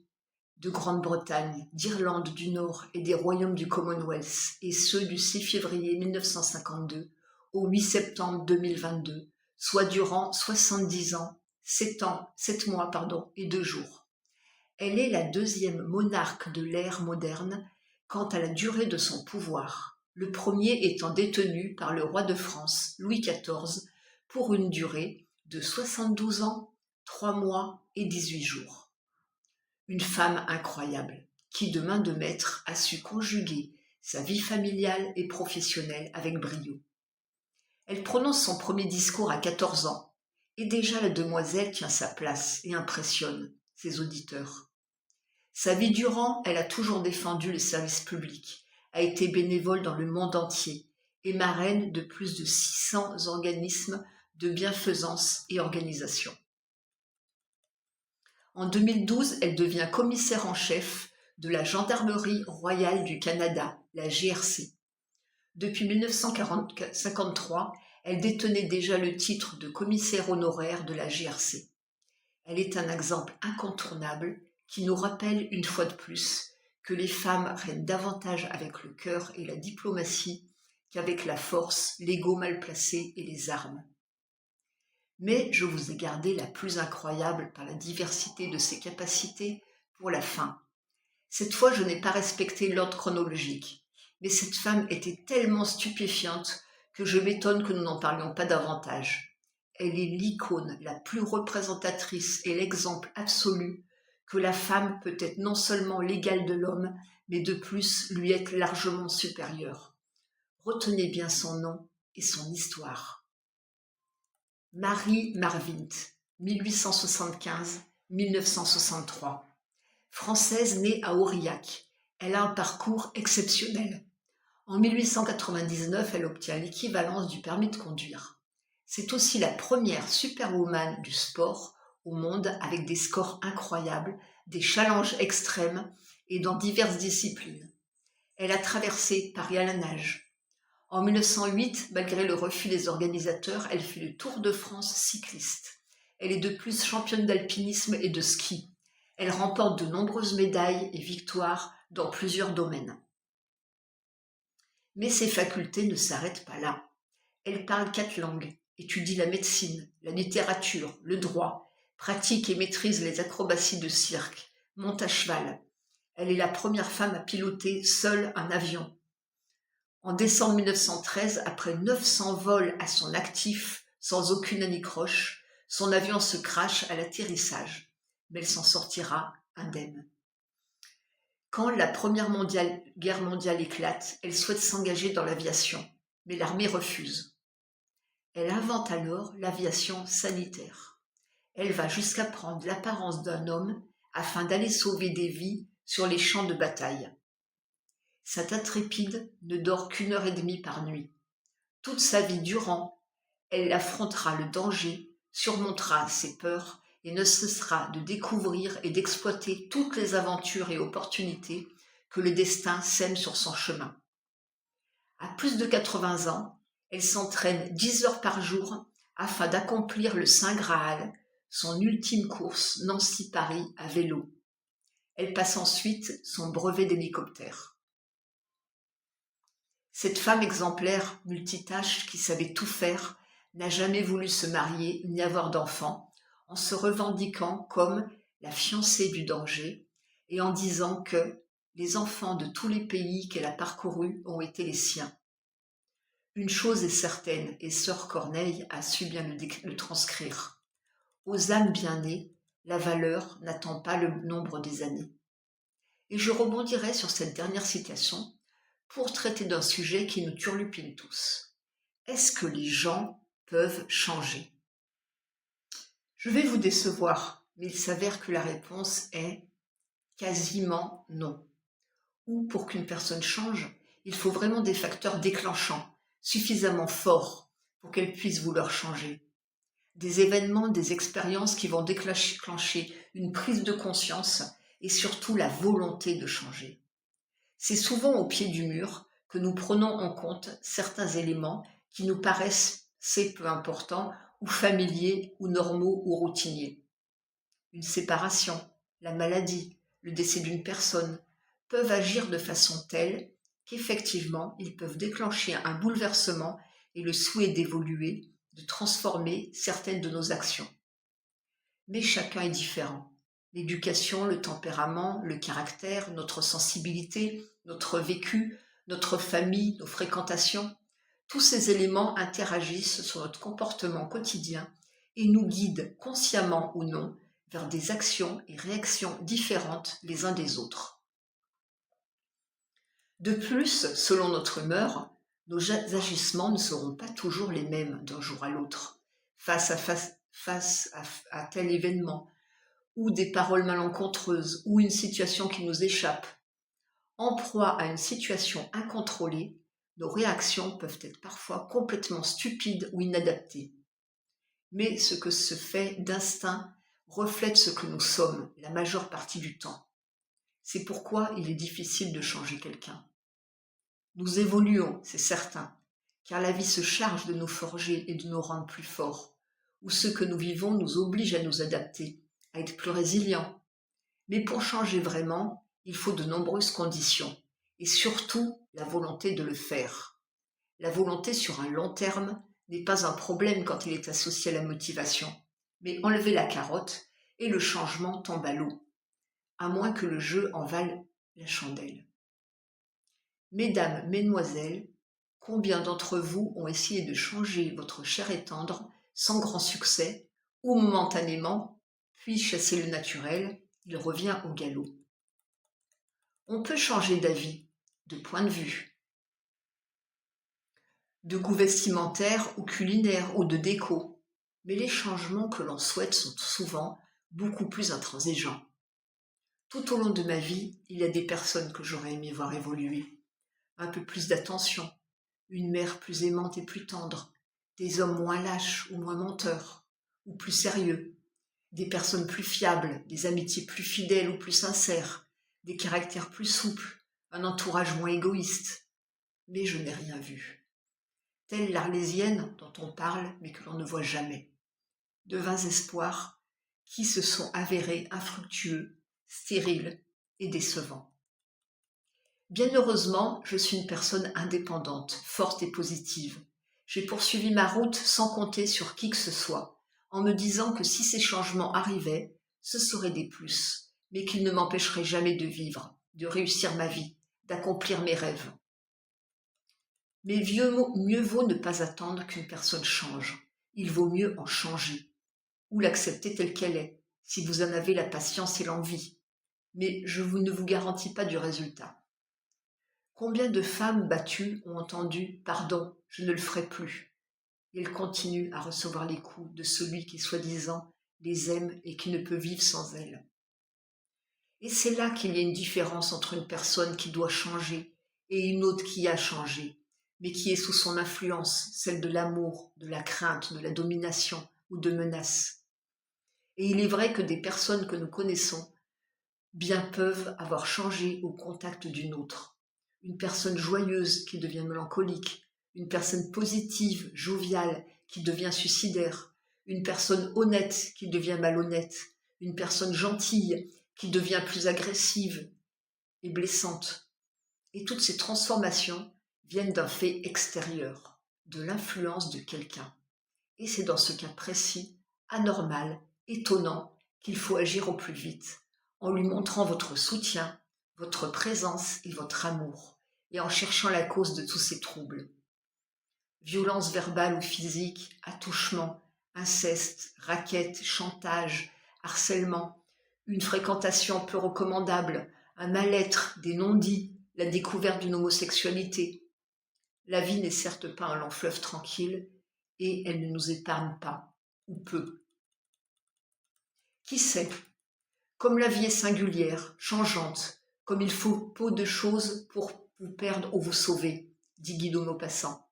de Grande-Bretagne, d'Irlande du Nord et des royaumes du Commonwealth, et ce du 6 février 1952 au 8 septembre 2022, soit durant 70 ans, 7 mois et 2 jours. Elle est la deuxième monarque de l'ère moderne quant à la durée de son pouvoir, le premier étant détenu par le roi de France, Louis XIV, pour une durée de 72 ans, 3 mois et 18 jours. Une femme incroyable, qui de main de maître a su conjuguer sa vie familiale et professionnelle avec brio. Elle prononce son premier discours à 14 ans, et déjà la demoiselle tient sa place et impressionne ses auditeurs. Sa vie durant, elle a toujours défendu le service public, a été bénévole dans le monde entier et marraine de plus de 600 organismes de bienfaisance et organisation. En 2012, elle devient commissaire en chef de la Gendarmerie royale du Canada, la GRC. Depuis 1953, elle détenait déjà le titre de commissaire honoraire de la GRC. Elle est un exemple incontournable qui nous rappelle une fois de plus que les femmes règnent davantage avec le cœur et la diplomatie qu'avec la force, l'ego mal placé et les armes. Mais je vous ai gardé la plus incroyable par la diversité de ses capacités pour la fin. Cette fois, je n'ai pas respecté l'ordre chronologique, mais cette femme était tellement stupéfiante que je m'étonne que nous n'en parlions pas davantage. Elle est l'icône la plus représentatrice et l'exemple absolu que la femme peut être non seulement l'égale de l'homme, mais de plus lui être largement supérieure. Retenez bien son nom et son histoire. Marie Marvint, 1875-1963. Française née à Aurillac, elle a un parcours exceptionnel. En 1899, elle obtient l'équivalence du permis de conduire. C'est aussi la première superwoman du sport au monde avec des scores incroyables, des challenges extrêmes et dans diverses disciplines. Elle a traversé Paris à la nage. En 1908, malgré le refus des organisateurs, elle fait le Tour de France cycliste. Elle est de plus championne d'alpinisme et de ski. Elle remporte de nombreuses médailles et victoires dans plusieurs domaines. Mais ses facultés ne s'arrêtent pas là. Elle parle 4 langues, étudie la médecine, la littérature, le droit, pratique et maîtrise les acrobaties de cirque, monte à cheval. Elle est la première femme à piloter seule un avion. En décembre 1913, après 900 vols à son actif, sans aucune anicroche, son avion se crache à l'atterrissage, mais elle s'en sortira indemne. Quand la Première Guerre mondiale éclate, elle souhaite s'engager dans l'aviation, mais l'armée refuse. Elle invente alors l'aviation sanitaire. Elle va jusqu'à prendre l'apparence d'un homme afin d'aller sauver des vies sur les champs de bataille. Cette intrépide ne dort qu'1h30 par nuit. Toute sa vie durant, elle affrontera le danger, surmontera ses peurs et ne cessera de découvrir et d'exploiter toutes les aventures et opportunités que le destin sème sur son chemin. À plus de 80 ans, elle s'entraîne 10 heures par jour afin d'accomplir le Saint Graal, son ultime course Nancy-Paris à vélo. Elle passe ensuite son brevet d'hélicoptère. Cette femme exemplaire, multitâche, qui savait tout faire, n'a jamais voulu se marier ni avoir d'enfants, en se revendiquant comme la fiancée du danger et en disant que les enfants de tous les pays qu'elle a parcourus ont été les siens. Une chose est certaine, et sœur Corneille a su bien le transcrire. Aux âmes bien nées, la valeur n'attend pas le nombre des années. Et je rebondirai sur cette dernière citation pour traiter d'un sujet qui nous turlupine tous. Est-ce que les gens peuvent changer ? Je vais vous décevoir, mais il s'avère que la réponse est quasiment non. Ou pour qu'une personne change, il faut vraiment des facteurs déclenchants, suffisamment forts pour qu'elle puisse vouloir changer. Des événements, des expériences qui vont déclencher une prise de conscience et surtout la volonté de changer. C'est souvent au pied du mur que nous prenons en compte certains éléments qui nous paraissent peu importants ou familiers ou normaux ou routiniers. Une séparation, la maladie, le décès d'une personne peuvent agir de façon telle qu'effectivement ils peuvent déclencher un bouleversement et le souhait d'évoluer, de transformer certaines de nos actions. Mais chacun est différent. L'éducation, le tempérament, le caractère, notre sensibilité, notre vécu, notre famille, nos fréquentations, tous ces éléments interagissent sur notre comportement quotidien et nous guident, consciemment ou non, vers des actions et réactions différentes les uns des autres. De plus, selon notre humeur, nos agissements ne seront pas toujours les mêmes d'un jour à l'autre, face à tel événement, ou des paroles malencontreuses, ou une situation qui nous échappe. En proie à une situation incontrôlée, nos réactions peuvent être parfois complètement stupides ou inadaptées. Mais ce que se fait d'instinct reflète ce que nous sommes la majeure partie du temps. C'est pourquoi il est difficile de changer quelqu'un. Nous évoluons, c'est certain, car la vie se charge de nous forger et de nous rendre plus forts, ou ce que nous vivons nous oblige à nous adapter, à être plus résilients. Mais pour changer vraiment, il faut de nombreuses conditions, et surtout la volonté de le faire. La volonté sur un long terme n'est pas un problème quand il est associé à la motivation, mais enlever la carotte et le changement tombe à l'eau, à moins que le jeu en vale la chandelle. Mesdames, mesdemoiselles, combien d'entre vous ont essayé de changer votre chair et tendre sans grand succès, ou momentanément, puis chasser le naturel, il revient au galop. On peut changer d'avis, de point de vue, de goût vestimentaire ou culinaire ou de déco, mais les changements que l'on souhaite sont souvent beaucoup plus intransigeants. Tout au long de ma vie, il y a des personnes que j'aurais aimé voir évoluer. Un peu plus d'attention, une mère plus aimante et plus tendre, des hommes moins lâches ou moins menteurs, ou plus sérieux, des personnes plus fiables, des amitiés plus fidèles ou plus sincères, des caractères plus souples, un entourage moins égoïste. Mais je n'ai rien vu. Telle l'Arlésienne dont on parle mais que l'on ne voit jamais. De vains espoirs qui se sont avérés infructueux, stériles et décevants. Bien heureusement, je suis une personne indépendante, forte et positive. J'ai poursuivi ma route sans compter sur qui que ce soit, en me disant que si ces changements arrivaient, ce seraient des plus, mais qu'ils ne m'empêcheraient jamais de vivre, de réussir ma vie, d'accomplir mes rêves. Mais mieux vaut ne pas attendre qu'une personne change. Il vaut mieux en changer, ou l'accepter telle qu'elle est, si vous en avez la patience et l'envie. Mais ne vous garantis pas du résultat. Combien de femmes battues ont entendu « Pardon, je ne le ferai plus » et elles continuent à recevoir les coups de celui qui, soi-disant, les aime et qui ne peut vivre sans elles. Et c'est là qu'il y a une différence entre une personne qui doit changer et une autre qui a changé, mais qui est sous son influence, celle de l'amour, de la crainte, de la domination ou de menace. Et il est vrai que des personnes que nous connaissons bien peuvent avoir changé au contact d'une autre. Une personne joyeuse qui devient mélancolique, une personne positive, joviale, qui devient suicidaire, une personne honnête qui devient malhonnête, une personne gentille qui devient plus agressive et blessante. Et toutes ces transformations viennent d'un fait extérieur, de l'influence de quelqu'un. Et c'est dans ce cas précis, anormal, étonnant, qu'il faut agir au plus vite, en lui montrant votre soutien, votre présence et votre amour, et en cherchant la cause de tous ces troubles. Violence verbale ou physique, attouchement, inceste, raquette, chantage, harcèlement, une fréquentation peu recommandable, un mal-être, des non-dits, la découverte d'une homosexualité. La vie n'est certes pas un long fleuve tranquille, et elle ne nous épargne pas, ou peu. Qui sait? Comme la vie est singulière, changeante, comme il faut peu de choses pour vous perdre ou vous sauver, dit Guy de Maupassant.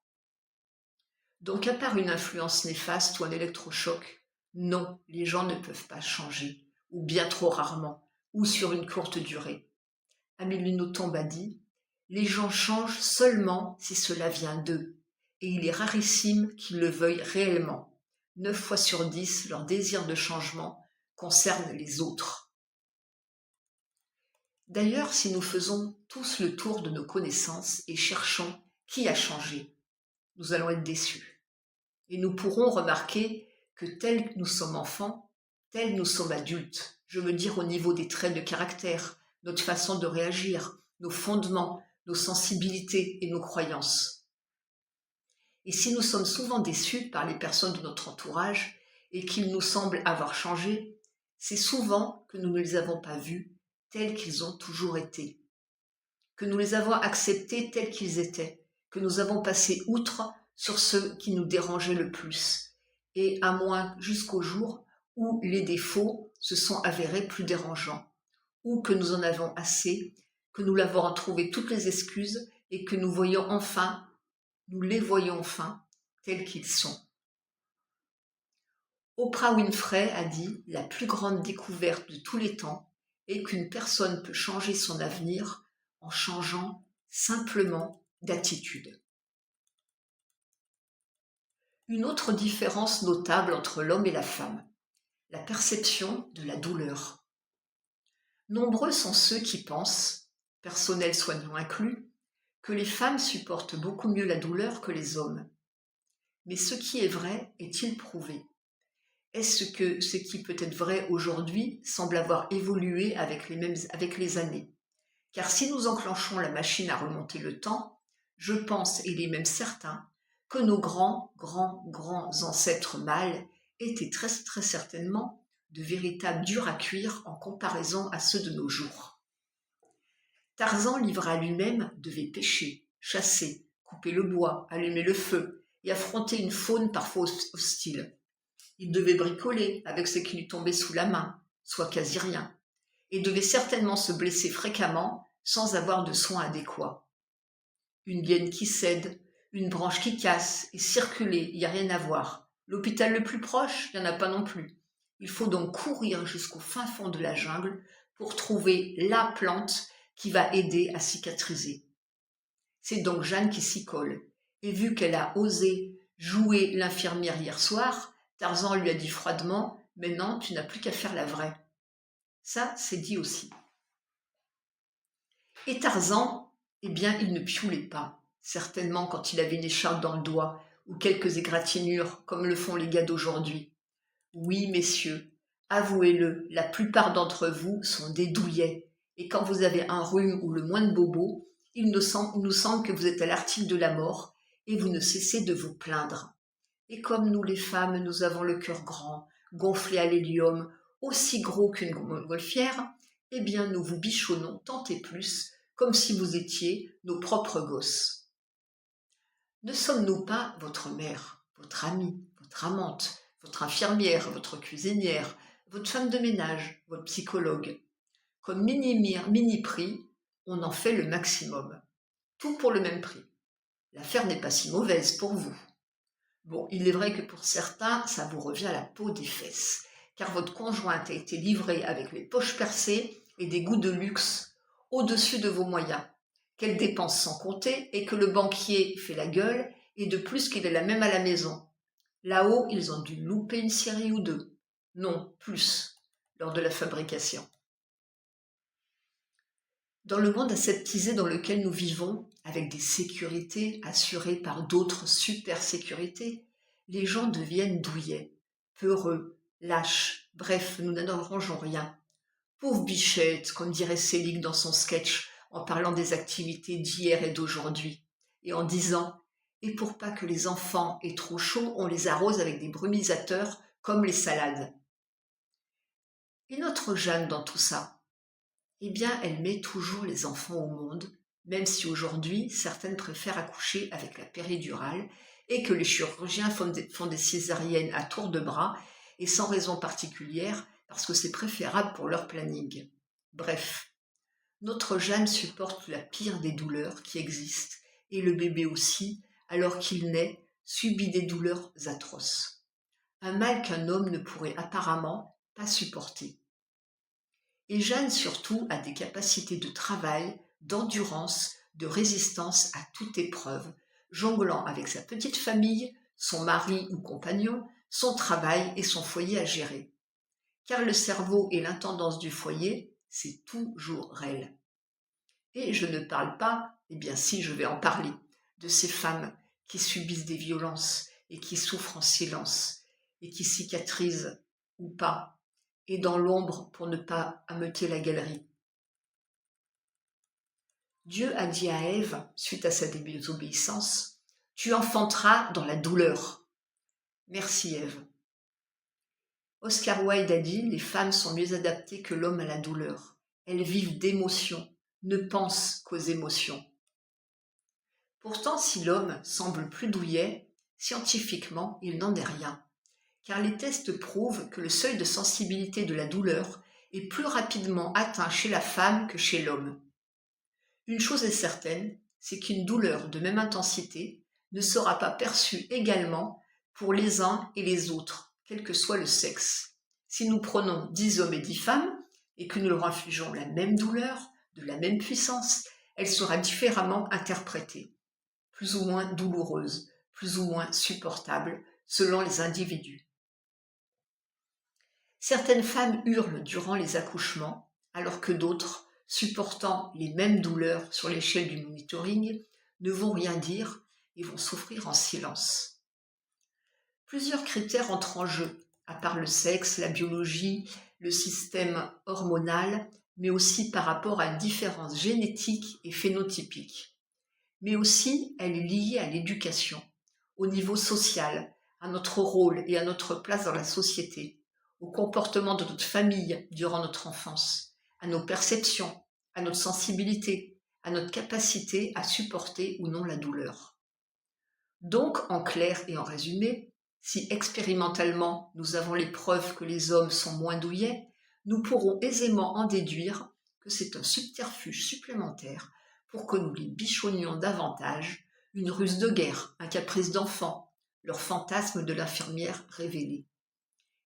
Donc à part une influence néfaste ou un électrochoc, non, les gens ne peuvent pas changer, ou bien trop rarement, ou sur une courte durée. Amélie Nothomb a dit « Les gens changent seulement si cela vient d'eux, et il est rarissime qu'ils le veuillent réellement. 9 fois sur 10, leur désir de changement concerne les autres. » D'ailleurs, si nous faisons tous le tour de nos connaissances et cherchons qui a changé, nous allons être déçus. Et nous pourrons remarquer que tels nous sommes enfants, tels nous sommes adultes, je veux dire au niveau des traits de caractère, notre façon de réagir, nos fondements, nos sensibilités et nos croyances. Et si nous sommes souvent déçus par les personnes de notre entourage et qu'ils nous semblent avoir changé, c'est souvent que nous ne les avons pas vus tels qu'ils ont toujours été, que nous les avons acceptés tels qu'ils étaient, que nous avons passé outre sur ceux qui nous dérangeaient le plus, et à moins jusqu'au jour où les défauts se sont avérés plus dérangeants, ou que nous en avons assez, que nous l'avons trouvé toutes les excuses et que nous les voyons enfin tels qu'ils sont. Oprah Winfrey a dit « La plus grande découverte de tous les temps est qu'une personne peut changer son avenir en changeant simplement d'attitude. » Une autre différence notable entre l'homme et la femme, la perception de la douleur. Nombreux sont ceux qui pensent, personnel soignant inclus, que les femmes supportent beaucoup mieux la douleur que les hommes. Mais ce qui est vrai est-il prouvé? Est-ce que ce qui peut être vrai aujourd'hui semble avoir évolué avec les années? Car si nous enclenchons la machine à remonter le temps, je pense, et il est même certain, que nos grands ancêtres mâles étaient très certainement de véritables durs à cuire en comparaison à ceux de nos jours. Tarzan, livré à lui-même, devait pêcher, chasser, couper le bois, allumer le feu et affronter une faune parfois hostile. Il devait bricoler avec ce qui lui tombait sous la main, soit quasi rien, et devait certainement se blesser fréquemment sans avoir de soins adéquats. Une liane qui cède, une branche qui casse, et circuler, il n'y a rien à voir. L'hôpital le plus proche, il n'y en a pas non plus. Il faut donc courir jusqu'au fin fond de la jungle pour trouver la plante qui va aider à cicatriser. C'est donc Jeanne qui s'y colle, et vu qu'elle a osé jouer l'infirmière hier soir, Tarzan lui a dit froidement « Mais non, tu n'as plus qu'à faire la vraie ». Ça, c'est dit aussi. Et Tarzan, eh bien, il ne pioulait pas, certainement quand il avait une écharpe dans le doigt, ou quelques égratignures, comme le font les gars d'aujourd'hui. Oui, messieurs, avouez-le, la plupart d'entre vous sont des douillets, et quand vous avez un rhume ou le moindre bobo, il nous semble que vous êtes à l'article de la mort, et vous ne cessez de vous plaindre. Et comme nous les femmes, nous avons le cœur grand, gonflé à l'hélium, aussi gros qu'une montgolfière, eh bien nous vous bichonnons tant et plus, comme si vous étiez nos propres gosses. Ne sommes-nous pas votre mère, votre amie, votre amante, votre infirmière, votre cuisinière, votre femme de ménage, votre psychologue? Comme mini-prix, on en fait le maximum. Tout pour le même prix. L'affaire n'est pas si mauvaise pour vous. Bon, il est vrai que pour certains, ça vous revient à la peau des fesses, car votre conjointe a été livrée avec les poches percées et des goûts de luxe au-dessus de vos moyens, qu'elle dépense sans compter et que le banquier fait la gueule et de plus qu'il est la même à la maison. Là-haut, ils ont dû louper une série ou deux. Non, plus, lors de la fabrication. Dans le monde aseptisé dans lequel nous vivons, avec des sécurités assurées par d'autres super-sécurités, les gens deviennent douillets, peureux, lâches, bref, nous n'arrangeons rien. Pauvre bichette, comme dirait Selig dans son sketch, en parlant des activités d'hier et d'aujourd'hui, et en disant « Et pour pas que les enfants aient trop chaud, on les arrose avec des brumisateurs comme les salades. » Et notre Jeanne dans tout ça? Eh bien, elle met toujours les enfants au monde, même si aujourd'hui, certaines préfèrent accoucher avec la péridurale et que les chirurgiens font des césariennes à tour de bras et sans raison particulière parce que c'est préférable pour leur planning. Bref, notre Jeanne supporte la pire des douleurs qui existent et le bébé aussi, alors qu'il naît, subit des douleurs atroces. Un mal qu'un homme ne pourrait apparemment pas supporter. Et Jeanne surtout a des capacités de travail, d'endurance, de résistance à toute épreuve, jonglant avec sa petite famille, son mari ou compagnon, son travail et son foyer à gérer. Car le cerveau et l'intendance du foyer, c'est toujours elle. Et je ne parle pas, eh bien si je vais en parler, de ces femmes qui subissent des violences et qui souffrent en silence et qui cicatrisent ou pas et dans l'ombre pour ne pas ameuter la galerie. Dieu a dit à Ève, suite à sa désobéissance, « Tu enfanteras dans la douleur. » Merci Ève. Oscar Wilde a dit « Les femmes sont mieux adaptées que l'homme à la douleur. Elles vivent d'émotions, ne pensent qu'aux émotions. » Pourtant, si l'homme semble plus douillet, scientifiquement, il n'en est rien. Car les tests prouvent que le seuil de sensibilité de la douleur est plus rapidement atteint chez la femme que chez l'homme. Une chose est certaine, c'est qu'une douleur de même intensité ne sera pas perçue également pour les uns et les autres, quel que soit le sexe. Si nous prenons 10 hommes et 10 femmes, et que nous leur infligeons la même douleur, de la même puissance, elle sera différemment interprétée, plus ou moins douloureuse, plus ou moins supportable, selon les individus. Certaines femmes hurlent durant les accouchements, alors que d'autres, supportant les mêmes douleurs sur l'échelle du monitoring, ne vont rien dire et vont souffrir en silence. Plusieurs critères entrent en jeu, à part le sexe, la biologie, le système hormonal, mais aussi par rapport à une différence génétique et phénotypique. Mais aussi, elle est liée à l'éducation, au niveau social, à notre rôle et à notre place dans la société, au comportement de notre famille durant notre enfance, à nos perceptions, à notre sensibilité, à notre capacité à supporter ou non la douleur. Donc, en clair et en résumé, si expérimentalement nous avons les preuves que les hommes sont moins douillets, nous pourrons aisément en déduire que c'est un subterfuge supplémentaire pour que nous les bichonnions davantage, une ruse de guerre, un caprice d'enfant, leur fantasme de l'infirmière révélé.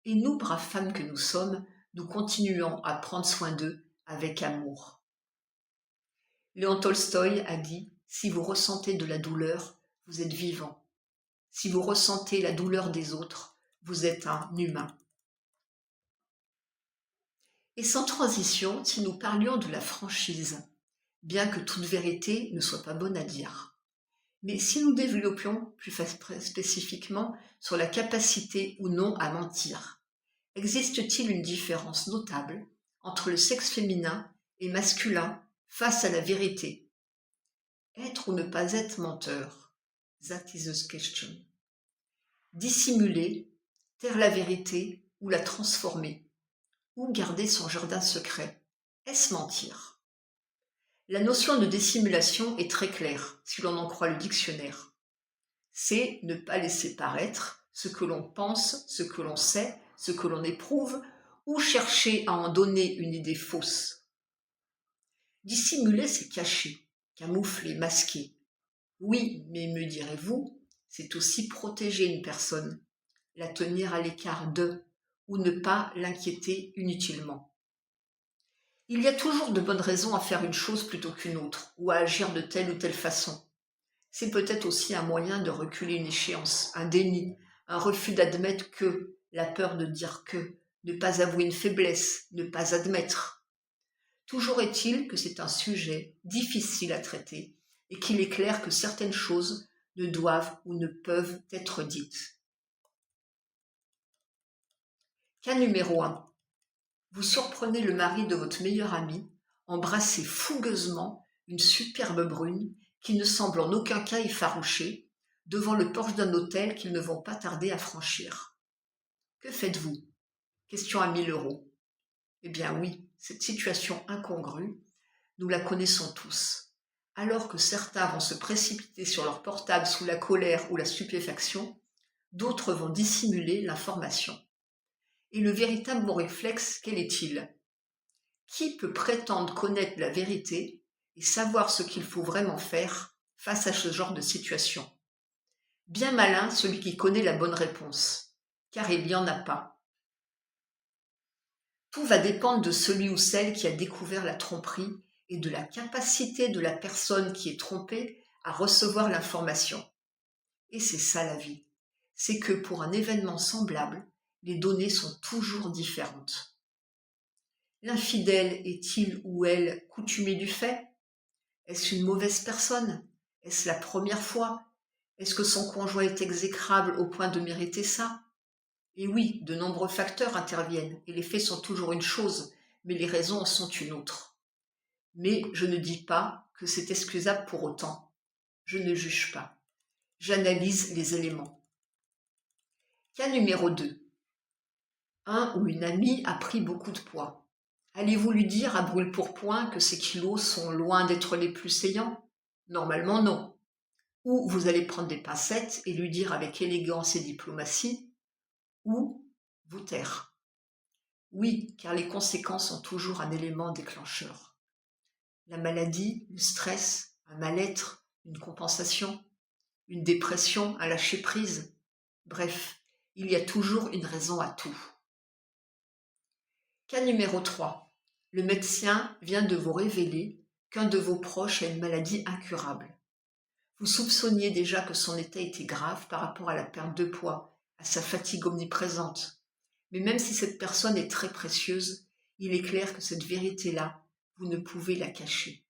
Et nous, braves femmes que nous sommes, nous continuons à prendre soin d'eux avec amour. Léon Tolstoï a dit « Si vous ressentez de la douleur, vous êtes vivant. Si vous ressentez la douleur des autres, vous êtes un humain. » Et sans transition, si nous parlions de la franchise, bien que toute vérité ne soit pas bonne à dire. Mais si nous développions plus spécifiquement sur la capacité ou non à mentir, existe-t-il une différence notable entre le sexe féminin et masculin face à la vérité? Être ou ne pas être menteur? That is the question. Dissimuler, taire la vérité ou la transformer, ou garder son jardin secret, est-ce mentir? La notion de dissimulation est très claire, si l'on en croit le dictionnaire. C'est ne pas laisser paraître ce que l'on pense, ce que l'on sait, ce que l'on éprouve, ou chercher à en donner une idée fausse. Dissimuler, c'est cacher, camoufler, masquer. Oui, mais me direz-vous, c'est aussi protéger une personne, la tenir à l'écart d'eux, ou ne pas l'inquiéter inutilement. Il y a toujours de bonnes raisons à faire une chose plutôt qu'une autre, ou à agir de telle ou telle façon. C'est peut-être aussi un moyen de reculer une échéance, un déni, un refus d'admettre que, la peur de dire que, ne pas avouer une faiblesse, ne pas admettre. Toujours est-il que c'est un sujet difficile à traiter et qu'il est clair que certaines choses ne doivent ou ne peuvent être dites. Cas numéro 1. Vous surprenez le mari de votre meilleur ami, embrasser fougueusement une superbe brune qui ne semble en aucun cas effarouchée, devant le porche d'un hôtel qu'ils ne vont pas tarder à franchir. Que faites-vous? Question à 1000 €. Eh bien oui, cette situation incongrue, nous la connaissons tous. Alors que certains vont se précipiter sur leur portable sous la colère ou la stupéfaction, d'autres vont dissimuler l'information. Et le véritable bon réflexe, quel est-il? Qui peut prétendre connaître la vérité et savoir ce qu'il faut vraiment faire face à ce genre de situation? Bien malin celui qui connaît la bonne réponse, car il n'y en a pas. Tout va dépendre de celui ou celle qui a découvert la tromperie et de la capacité de la personne qui est trompée à recevoir l'information. Et c'est ça la vie. C'est que pour un événement semblable, les données sont toujours différentes. L'infidèle est-il ou elle coutumier du fait? Est-ce une mauvaise personne? Est-ce la première fois? Est-ce que son conjoint est exécrable au point de mériter ça? Et oui, de nombreux facteurs interviennent, et les faits sont toujours une chose, mais les raisons en sont une autre. Mais je ne dis pas que c'est excusable pour autant. Je ne juge pas. J'analyse les éléments. Cas numéro 2. Un ou une amie a pris beaucoup de poids. Allez-vous lui dire à brûle-pourpoint que ses kilos sont loin d'être les plus saillants? Normalement non. Ou vous allez prendre des pincettes et lui dire avec élégance et diplomatie, ou vous taire. Oui, car les conséquences sont toujours un élément déclencheur. La maladie, le stress, un mal-être, une compensation, une dépression, un lâcher-prise. Bref, il y a toujours une raison à tout. Cas numéro 3. Le médecin vient de vous révéler qu'un de vos proches a une maladie incurable. Vous soupçonniez déjà que son état était grave par rapport à la perte de poids, à sa fatigue omniprésente. Mais même si cette personne est très précieuse, il est clair que cette vérité-là, vous ne pouvez la cacher.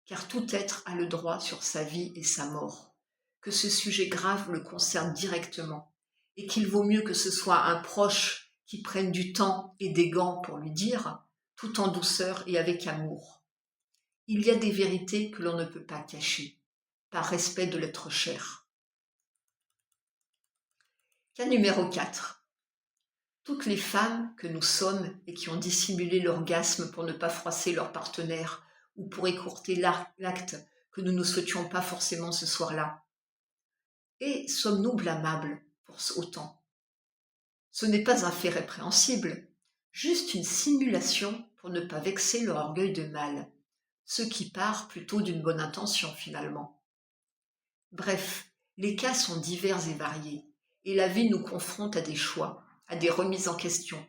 Car tout être a le droit sur sa vie et sa mort, que ce sujet grave le concerne directement, et qu'il vaut mieux que ce soit un proche qui prenne du temps et des gants pour lui dire, tout en douceur et avec amour. Il y a des vérités que l'on ne peut pas cacher, par respect de l'être cher. Cas numéro 4. Toutes les femmes que nous sommes et qui ont dissimulé l'orgasme pour ne pas froisser leur partenaire ou pour écourter l'acte que nous ne souhaitions pas forcément ce soir-là. Et sommes-nous blâmables pour autant? Ce n'est pas un fait répréhensible, juste une simulation pour ne pas vexer leur orgueil de mâle, ce qui part plutôt d'une bonne intention finalement. Bref, les cas sont divers et variés, et la vie nous confronte à des choix, à des remises en question.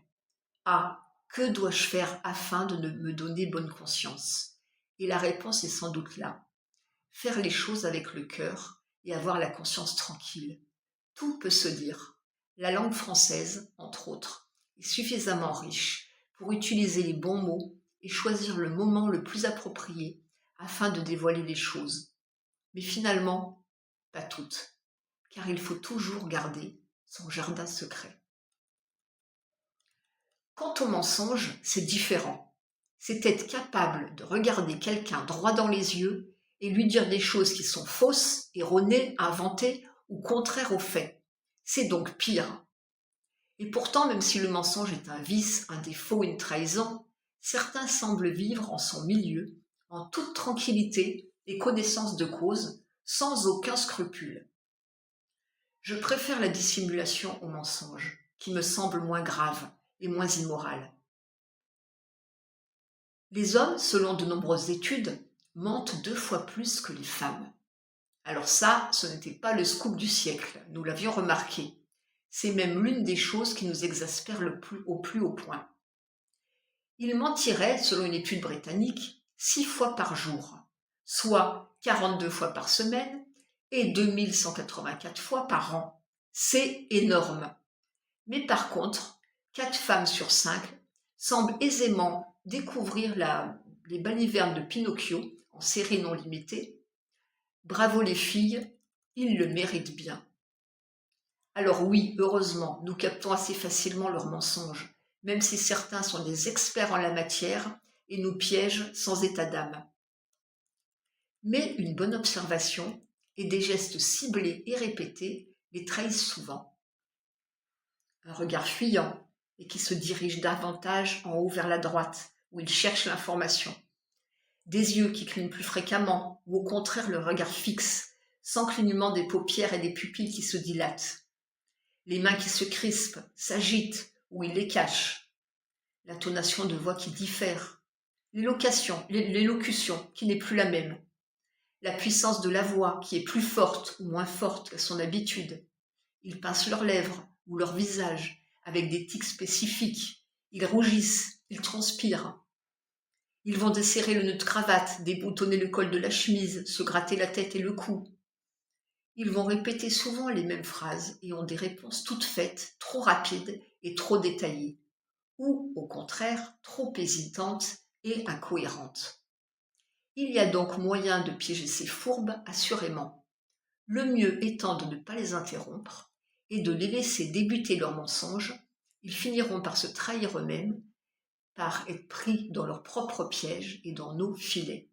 Ah, que dois-je faire afin de me donner bonne conscience? Et la réponse est sans doute là. Faire les choses avec le cœur et avoir la conscience tranquille. Tout peut se dire. La langue française, entre autres, est suffisamment riche pour utiliser les bons mots et choisir le moment le plus approprié afin de dévoiler les choses. Mais finalement, pas toutes, car il faut toujours garder son jardin secret. Quant au mensonge, c'est différent. C'est être capable de regarder quelqu'un droit dans les yeux et lui dire des choses qui sont fausses, erronées, inventées ou contraires aux faits. C'est donc pire. Et pourtant, même si le mensonge est un vice, un défaut, une trahison, certains semblent vivre en son milieu, en toute tranquillité et connaissance de cause, sans aucun scrupule. Je préfère la dissimulation au mensonge, qui me semble moins grave et moins immoral. Les hommes, selon de nombreuses études, mentent 2 fois plus que les femmes. Alors ça, ce n'était pas le scoop du siècle, nous l'avions remarqué. C'est même l'une des choses qui nous exaspère au plus haut point. Ils mentiraient, selon une étude britannique, 6 fois par jour, soit 42 fois par semaine et 2184 fois par an. C'est énorme. Mais par contre, 4 femmes sur 5 semblent aisément découvrir les balivernes de Pinocchio en série non limitée. Bravo les filles, ils le méritent bien. Alors oui, heureusement, nous captons assez facilement leurs mensonges, même si certains sont des experts en la matière et nous piègent sans état d'âme. Mais une bonne observation et des gestes ciblés et répétés les trahissent souvent. Un regard fuyant et qui se dirige davantage en haut vers la droite, où il cherche l'information. Des yeux qui clignent plus fréquemment, ou au contraire le regard fixe, sans clignement des paupières et des pupilles qui se dilatent. Les mains qui se crispent, s'agitent, ou il les cache. L'intonation de voix qui diffère. L'élocution qui n'est plus la même. La puissance de la voix qui est plus forte ou moins forte qu'à son habitude. Ils pincent leurs lèvres ou leur visage avec des tics spécifiques. Ils rougissent, ils transpirent. Ils vont desserrer le nœud de cravate, déboutonner le col de la chemise, se gratter la tête et le cou. Ils vont répéter souvent les mêmes phrases et ont des réponses toutes faites, trop rapides et trop détaillées, ou au contraire trop hésitantes et incohérentes. Il y a donc moyen de piéger ces fourbes, assurément. Le mieux étant de ne pas les interrompre et de les laisser débuter leurs mensonges. Ils finiront par se trahir eux-mêmes, par être pris dans leurs propres pièges et dans nos filets.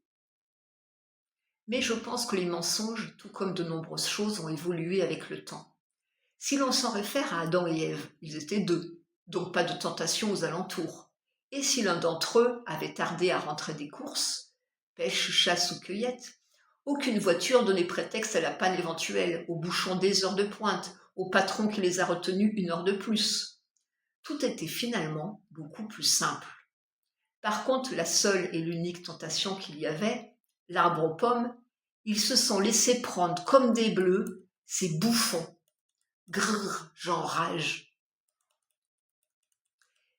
Mais je pense que les mensonges, tout comme de nombreuses choses, ont évolué avec le temps. Si l'on s'en réfère à Adam et Ève, ils étaient 2, donc pas de tentation aux alentours. Et si l'un d'entre eux avait tardé à rentrer des courses, pêche, chasse ou cueillette, aucune voiture donnait prétexte à la panne éventuelle, aux bouchons des heures de pointe, au patron qui les a retenus 1 heure de plus. Tout était finalement beaucoup plus simple. Par contre, la seule et l'unique tentation qu'il y avait, l'arbre aux pommes, ils se sont laissés prendre comme des bleus, ces bouffons. Grrr, j'enrage.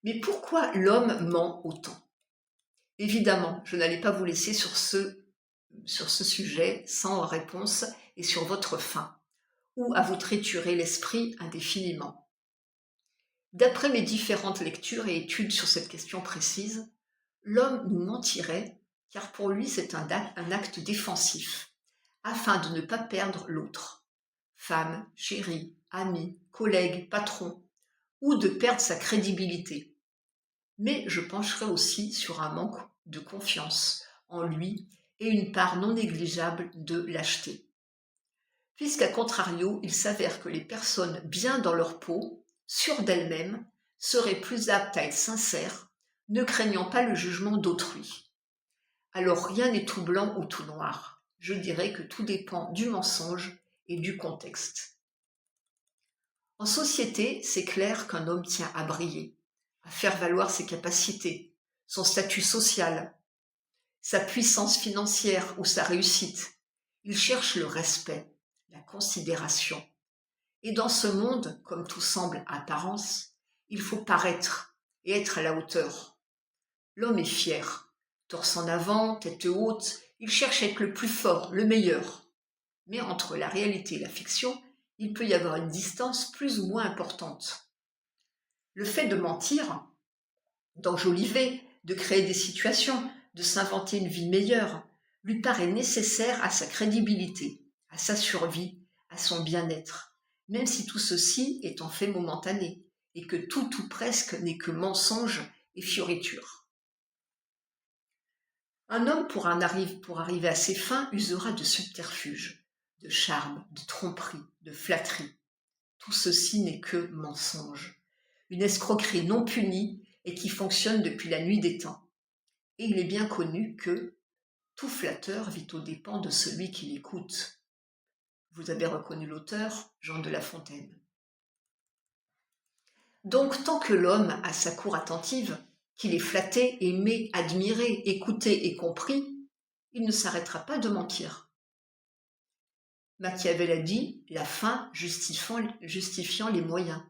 Mais pourquoi l'homme ment autant? Évidemment, je n'allais pas vous laisser sur ce sujet sans réponse et sur votre faim, ou à vous triturer l'esprit indéfiniment. D'après mes différentes lectures et études sur cette question précise, l'homme nous mentirait car pour lui c'est un acte défensif, afin de ne pas perdre l'autre, femme, chérie, ami, collègue, patron, ou de perdre sa crédibilité. Mais je pencherai aussi sur un manque de confiance en lui et une part non négligeable de lâcheté. Puisqu'à contrario, il s'avère que les personnes bien dans leur peau, sûres d'elles-mêmes, seraient plus aptes à être sincères, ne craignant pas le jugement d'autrui. Alors rien n'est tout blanc ou tout noir. Je dirais que tout dépend du mensonge et du contexte. En société, c'est clair qu'un homme tient à briller, à faire valoir ses capacités, son statut social, sa puissance financière ou sa réussite. Il cherche le respect, la considération. Et dans ce monde, comme tout semble apparence, il faut paraître et être à la hauteur. L'homme est fier, torse en avant, tête haute, il cherche à être le plus fort, le meilleur. Mais entre la réalité et la fiction, il peut y avoir une distance plus ou moins importante. Le fait de mentir, d'enjoliver, de créer des situations, de s'inventer une vie meilleure, lui paraît nécessaire à sa crédibilité, à sa survie, à son bien-être, même si tout ceci est en fait momentané, et que tout ou presque n'est que mensonge et fioriture. Un homme pour arriver à ses fins usera de subterfuges, de charme, de tromperie, de flatterie. Tout ceci n'est que mensonge, une escroquerie non punie et qui fonctionne depuis la nuit des temps. Et il est bien connu que tout flatteur vit aux dépens de celui qui l'écoute. Vous avez reconnu l'auteur, Jean de La Fontaine. Donc tant que l'homme a sa cour attentive, qu'il est flatté, aimé, admiré, écouté et compris, il ne s'arrêtera pas de mentir. Machiavel a dit « la fin justifiant les moyens ».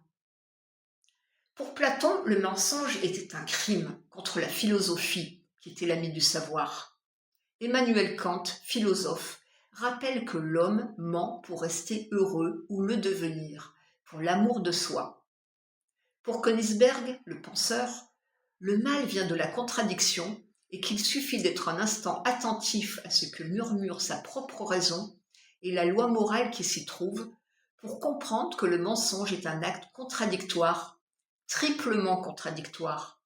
Pour Platon, le mensonge était un crime contre la philosophie, qui était l'ami du savoir. Emmanuel Kant, philosophe, rappelle que l'homme ment pour rester heureux ou le devenir, pour l'amour de soi. Pour Königsberg, le penseur, le mal vient de la contradiction et qu'il suffit d'être un instant attentif à ce que murmure sa propre raison et la loi morale qui s'y trouve pour comprendre que le mensonge est un acte contradictoire, triplement contradictoire,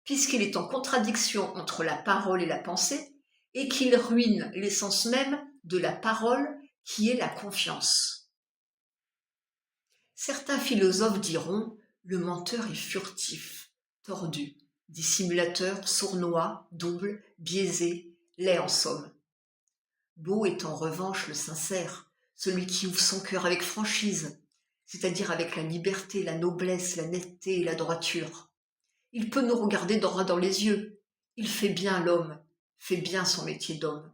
puisqu'il est en contradiction entre la parole et la pensée et qu'il ruine l'essence même de la parole qui est la confiance. Certains philosophes diront « le menteur est furtif, tordu, dissimulateur, sournois, double, biaisé, laid en somme. Beau est en revanche le sincère, celui qui ouvre son cœur avec franchise, c'est-à-dire avec la liberté, la noblesse, la netteté et la droiture. Il peut nous regarder droit dans les yeux. Il fait bien l'homme, fait bien son métier d'homme. »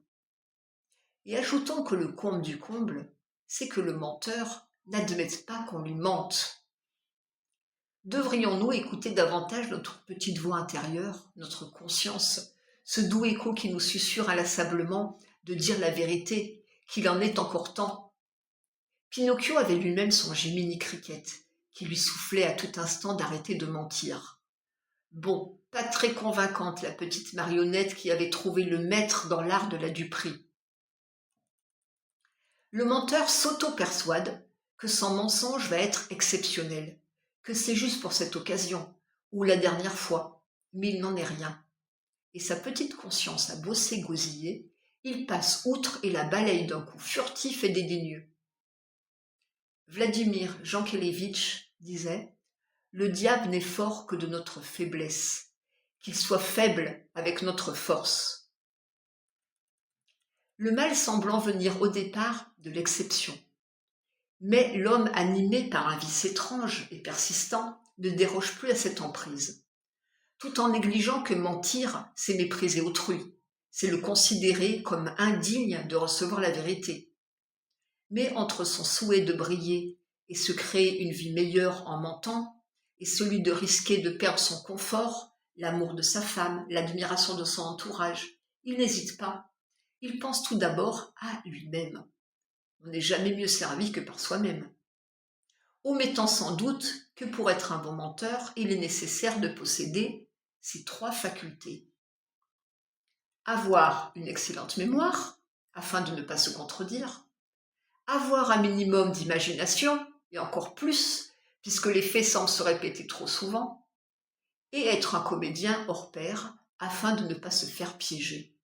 Et ajoutons que le comble du comble, c'est que le menteur n'admette pas qu'on lui mente. Devrions-nous écouter davantage notre petite voix intérieure, notre conscience, ce doux écho qui nous susurre inlassablement de dire la vérité, qu'il en est encore temps? Pinocchio avait lui-même son Jiminy Cricket, qui lui soufflait à tout instant d'arrêter de mentir. Bon, pas très convaincante la petite marionnette qui avait trouvé le maître dans l'art de la duperie. Le menteur s'auto-persuade que son mensonge va être exceptionnel, que c'est juste pour cette occasion, ou la dernière fois, mais il n'en est rien. Et sa petite conscience a beau s'égosiller, il passe outre et la balaye d'un coup furtif et dédaigneux. Vladimir Jankélévitch disait « Le diable n'est fort que de notre faiblesse, qu'il soit faible avec notre force. » Le mal semblant venir au départ de l'exception. Mais l'homme animé par un vice étrange et persistant ne déroge plus à cette emprise. Tout en négligeant que mentir, c'est mépriser autrui, c'est le considérer comme indigne de recevoir la vérité. Mais entre son souhait de briller et se créer une vie meilleure en mentant, et celui de risquer de perdre son confort, l'amour de sa femme, l'admiration de son entourage, il n'hésite pas. Il pense tout d'abord à lui-même. On n'est jamais mieux servi que par soi-même. omettant sans doute que pour être un bon menteur, il est nécessaire de posséder ces 3 facultés. Avoir une excellente mémoire, afin de ne pas se contredire, avoir un minimum d'imagination, et encore plus, puisque les faits semblent se répéter trop souvent, et être un comédien hors pair, afin de ne pas se faire piéger.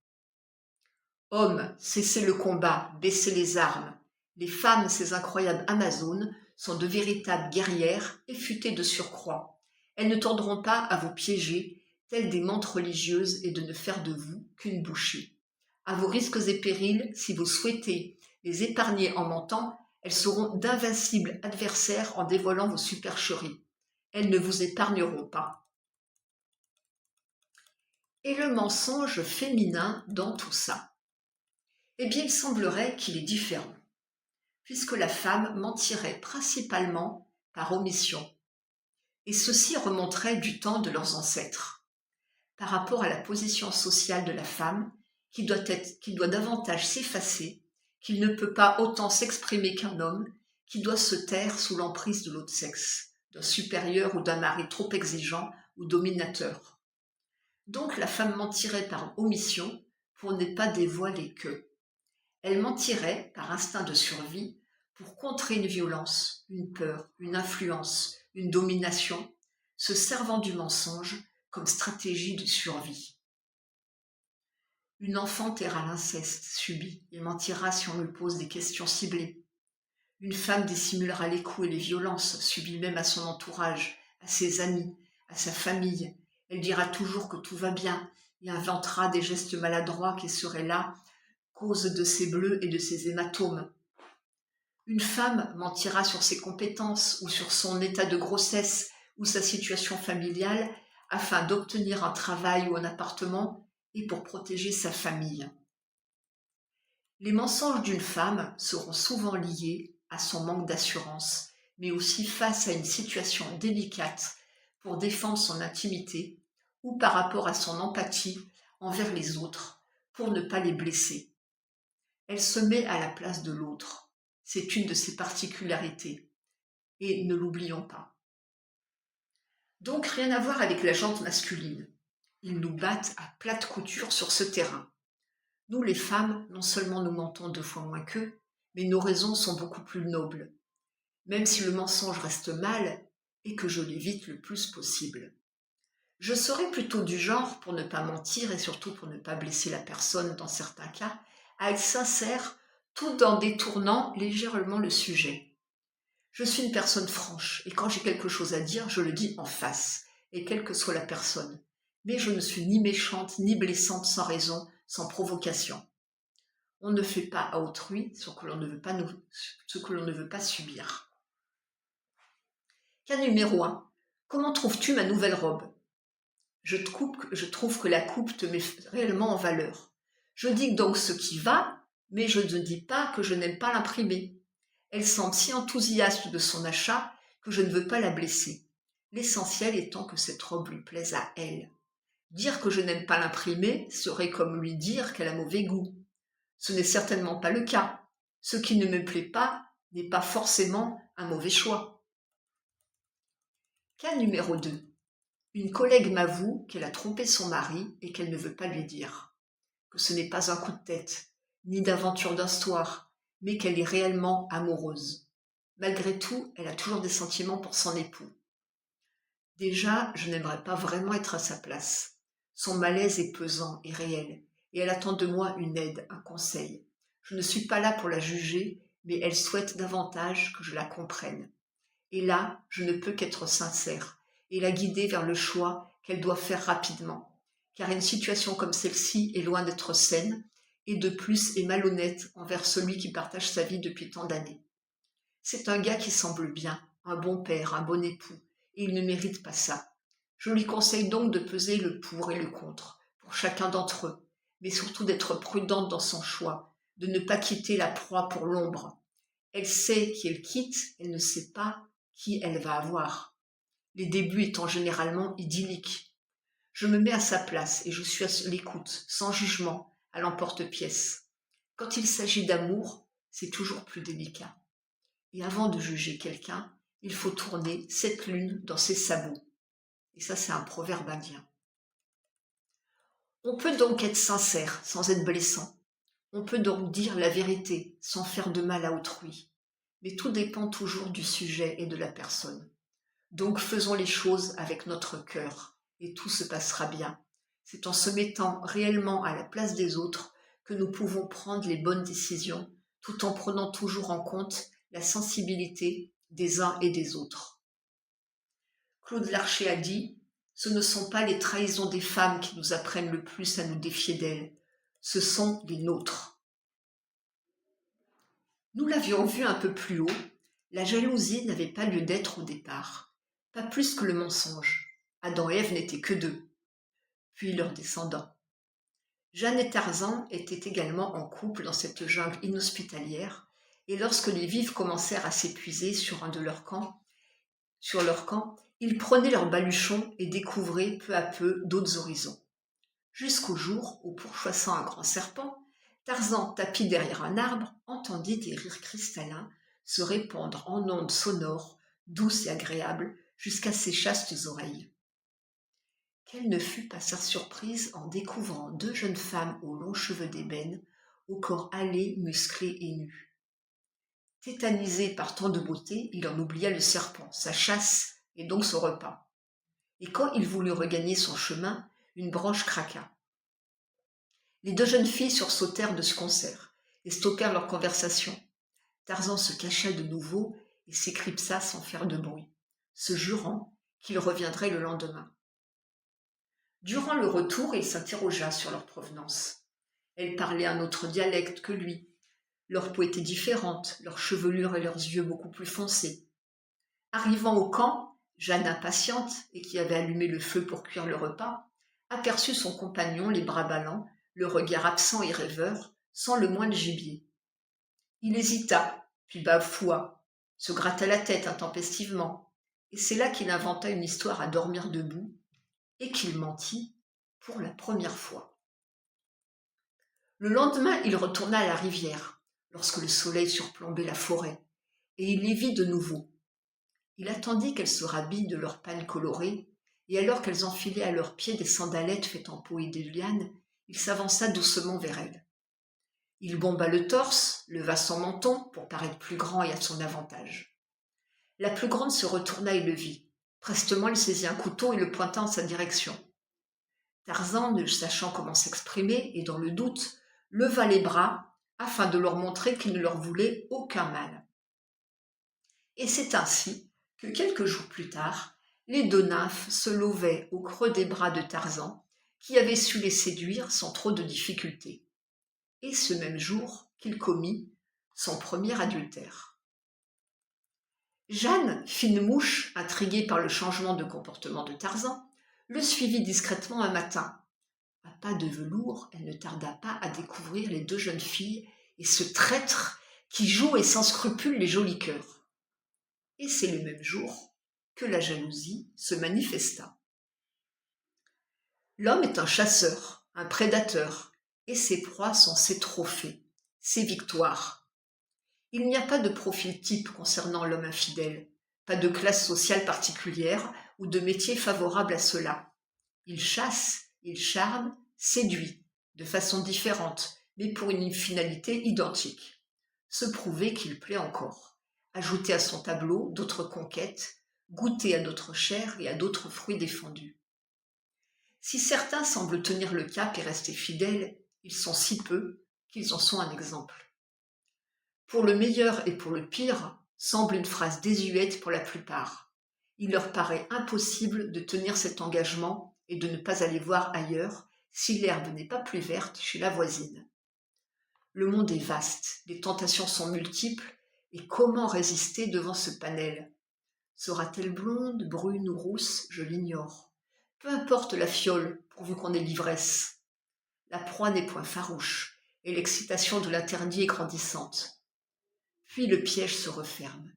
Hommes, cessez le combat, baissez les armes. Les femmes, ces incroyables Amazones, sont de véritables guerrières et futées de surcroît. Elles ne tendront pas à vous piéger, telles des mantes religieuses, et de ne faire de vous qu'une bouchée. À vos risques et périls, si vous souhaitez les épargner en mentant, elles seront d'invincibles adversaires en dévoilant vos supercheries. Elles ne vous épargneront pas. Et le mensonge féminin dans tout ça? Eh bien, il semblerait qu'il est différent, puisque la femme mentirait principalement par omission, et ceci remonterait du temps de leurs ancêtres, par rapport à la position sociale de la femme, qui doit davantage s'effacer, qu'il ne peut pas autant s'exprimer qu'un homme, qui doit se taire sous l'emprise de l'autre sexe, d'un supérieur ou d'un mari trop exigeant ou dominateur. Donc la femme mentirait par omission pour ne pas dévoiler que. Elle mentirait par instinct de survie pour contrer une violence, une peur, une influence, une domination, se servant du mensonge comme stratégie de survie. Une enfant taira l'inceste subi et mentira si on lui pose des questions ciblées. Une femme dissimulera les coups et les violences subies même à son entourage, à ses amis, à sa famille. Elle dira toujours que tout va bien et inventera des gestes maladroits qui seraient là, cause de ses bleus et de ses hématomes. Une femme mentira sur ses compétences ou sur son état de grossesse ou sa situation familiale afin d'obtenir un travail ou un appartement et pour protéger sa famille. Les mensonges d'une femme seront souvent liés à son manque d'assurance, mais aussi face à une situation délicate pour défendre son intimité ou par rapport à son empathie envers les autres pour ne pas les blesser. Elle se met à la place de l'autre. C'est une de ses particularités. Et ne l'oublions pas. Donc rien à voir avec la jante masculine. Ils nous battent à plate couture sur ce terrain. Nous les femmes, non seulement nous mentons 2 fois moins qu'eux, mais nos raisons sont beaucoup plus nobles, même si le mensonge reste mal et que je l'évite le plus possible. Je serais plutôt du genre, pour ne pas mentir et surtout pour ne pas blesser la personne dans certains cas, à être sincère tout en détournant légèrement le sujet. Je suis une personne franche et quand j'ai quelque chose à dire, je le dis en face, et quelle que soit la personne. Mais je ne suis ni méchante ni blessante sans raison, sans provocation. On ne fait pas à autrui ce que l'on ne veut pas subir. Cas numéro 1. Comment trouves-tu ma nouvelle robe ? Je trouve que la coupe te met réellement en valeur. Je dis donc ce qui va, mais je ne dis pas que je n'aime pas l'imprimer. Elle semble si enthousiaste de son achat que je ne veux pas la blesser. L'essentiel étant que cette robe lui plaise à elle. Dire que je n'aime pas l'imprimer serait comme lui dire qu'elle a mauvais goût. Ce n'est certainement pas le cas. Ce qui ne me plaît pas n'est pas forcément un mauvais choix. Cas numéro 2. Une collègue m'avoue qu'elle a trompé son mari et qu'elle ne veut pas lui dire. Que ce n'est pas un coup de tête, ni d'aventure d'histoire, mais qu'elle est réellement amoureuse. Malgré tout, elle a toujours des sentiments pour son époux. Déjà, je n'aimerais pas vraiment être à sa place. Son malaise est pesant et réel, et elle attend de moi une aide, un conseil. Je ne suis pas là pour la juger, mais elle souhaite davantage que je la comprenne. Et là, je ne peux qu'être sincère et la guider vers le choix qu'elle doit faire rapidement, car une situation comme celle-ci est loin d'être saine et de plus est malhonnête envers celui qui partage sa vie depuis tant d'années. C'est un gars qui semble bien, un bon père, un bon époux, et il ne mérite pas ça. Je lui conseille donc de peser le pour et le contre, pour chacun d'entre eux, mais surtout d'être prudente dans son choix, de ne pas quitter la proie pour l'ombre. Elle sait qui elle quitte, elle ne sait pas qui elle va avoir. Les débuts étant généralement idylliques. Je me mets à sa place et je suis à l'écoute, sans jugement, à l'emporte-pièce. Quand il s'agit d'amour, c'est toujours plus délicat. Et avant de juger quelqu'un, il faut tourner 7 lunes dans ses sabots. Et ça, c'est un proverbe indien. On peut donc être sincère sans être blessant. On peut donc dire la vérité sans faire de mal à autrui. Mais tout dépend toujours du sujet et de la personne. Donc faisons les choses avec notre cœur et tout se passera bien. C'est en se mettant réellement à la place des autres que nous pouvons prendre les bonnes décisions tout en prenant toujours en compte la sensibilité des uns et des autres. Claude Larcher a dit « Ce ne sont pas les trahisons des femmes qui nous apprennent le plus à nous défier d'elles, ce sont les nôtres. » Nous l'avions vu un peu plus haut, la jalousie n'avait pas lieu d'être au départ, pas plus que le mensonge. Adam et Ève n'étaient que deux, puis leurs descendants. Jeanne et Tarzan étaient également en couple dans cette jungle inhospitalière, et lorsque les vivres commencèrent à s'épuiser sur leur camp, ils prenaient leurs baluchons et découvraient peu à peu d'autres horizons. Jusqu'au jour où, pourchassant un grand serpent, Tarzan, tapi derrière un arbre, entendit des rires cristallins se répandre en ondes sonores, douces et agréables, jusqu'à ses chastes oreilles. Quelle ne fut pas sa surprise en découvrant deux jeunes femmes aux longs cheveux d'ébène, au corps hâlé, musclé et nu. Tétanisé par tant de beauté, il en oublia le serpent, sa chasse et donc son repas. Et quand il voulut regagner son chemin, une branche craqua. Les deux jeunes filles sursautèrent de ce concert et stoppèrent leur conversation. Tarzan se cacha de nouveau et s'éclipsa sans faire de bruit, se jurant qu'il reviendrait le lendemain. Durant le retour, il s'interrogea sur leur provenance. Elles parlaient un autre dialecte que lui. Leur peau était différente, leur chevelure et leurs yeux beaucoup plus foncés. Arrivant au camp, Jeanne impatiente et qui avait allumé le feu pour cuire le repas, aperçut son compagnon les bras ballants, le regard absent et rêveur, sans le moindre gibier. Il hésita, puis bafoua, se gratta la tête intempestivement, et c'est là qu'il inventa une histoire à dormir debout, et qu'il mentit pour la première fois. Le lendemain, il retourna à la rivière, lorsque le soleil surplombait la forêt, et il les vit de nouveau. Il attendit qu'elles se rhabillent de leurs pagnes colorées, et alors qu'elles enfilaient à leurs pieds des sandalettes faites en peau et de liane, il s'avança doucement vers elles. Il bomba le torse, leva son menton pour paraître plus grand et à son avantage. La plus grande se retourna et le vit. Prestement, il saisit un couteau et le pointa en sa direction. Tarzan, ne sachant comment s'exprimer et dans le doute, leva les bras afin de leur montrer qu'il ne leur voulait aucun mal. Et c'est ainsi que quelques jours plus tard, les deux nymphes se levaient au creux des bras de Tarzan, qui avait su les séduire sans trop de difficulté. Et ce même jour qu'il commit son premier adultère. Jeanne, fine mouche, intriguée par le changement de comportement de Tarzan, le suivit discrètement un matin. À pas de velours, elle ne tarda pas à découvrir les deux jeunes filles et ce traître qui jouait sans scrupule les jolis cœurs. Et c'est le même jour que la jalousie se manifesta. L'homme est un chasseur, un prédateur, et ses proies sont ses trophées, ses victoires. Il n'y a pas de profil type concernant l'homme infidèle, pas de classe sociale particulière ou de métier favorable à cela. Il chasse, il charme, séduit, de façon différente, mais pour une finalité identique. Se prouver qu'il plaît encore, ajouter à son tableau d'autres conquêtes, goûter à d'autres chairs et à d'autres fruits défendus. Si certains semblent tenir le cap et rester fidèles, ils sont si peu qu'ils en sont un exemple. Pour le meilleur et pour le pire, semble une phrase désuète pour la plupart. Il leur paraît impossible de tenir cet engagement et de ne pas aller voir ailleurs si l'herbe n'est pas plus verte chez la voisine. Le monde est vaste, les tentations sont multiples, et comment résister devant ce panel ? Sera-t-elle blonde, brune ou rousse ? Je l'ignore. Peu importe la fiole, pourvu qu'on ait l'ivresse. La proie n'est point farouche, et l'excitation de l'interdit est grandissante. Puis le piège se referme,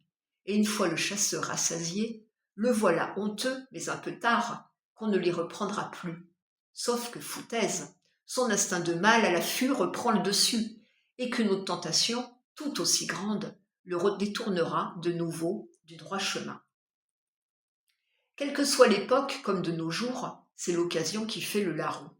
et une fois le chasseur rassasié, le voilà honteux, mais un peu tard, qu'on ne l'y reprendra plus. Sauf que, foutaise, son instinct de mâle à l'affût reprend le dessus, et qu'une autre tentation, tout aussi grande, le détournera de nouveau du droit chemin. Quelle que soit l'époque, comme de nos jours, c'est l'occasion qui fait le larron.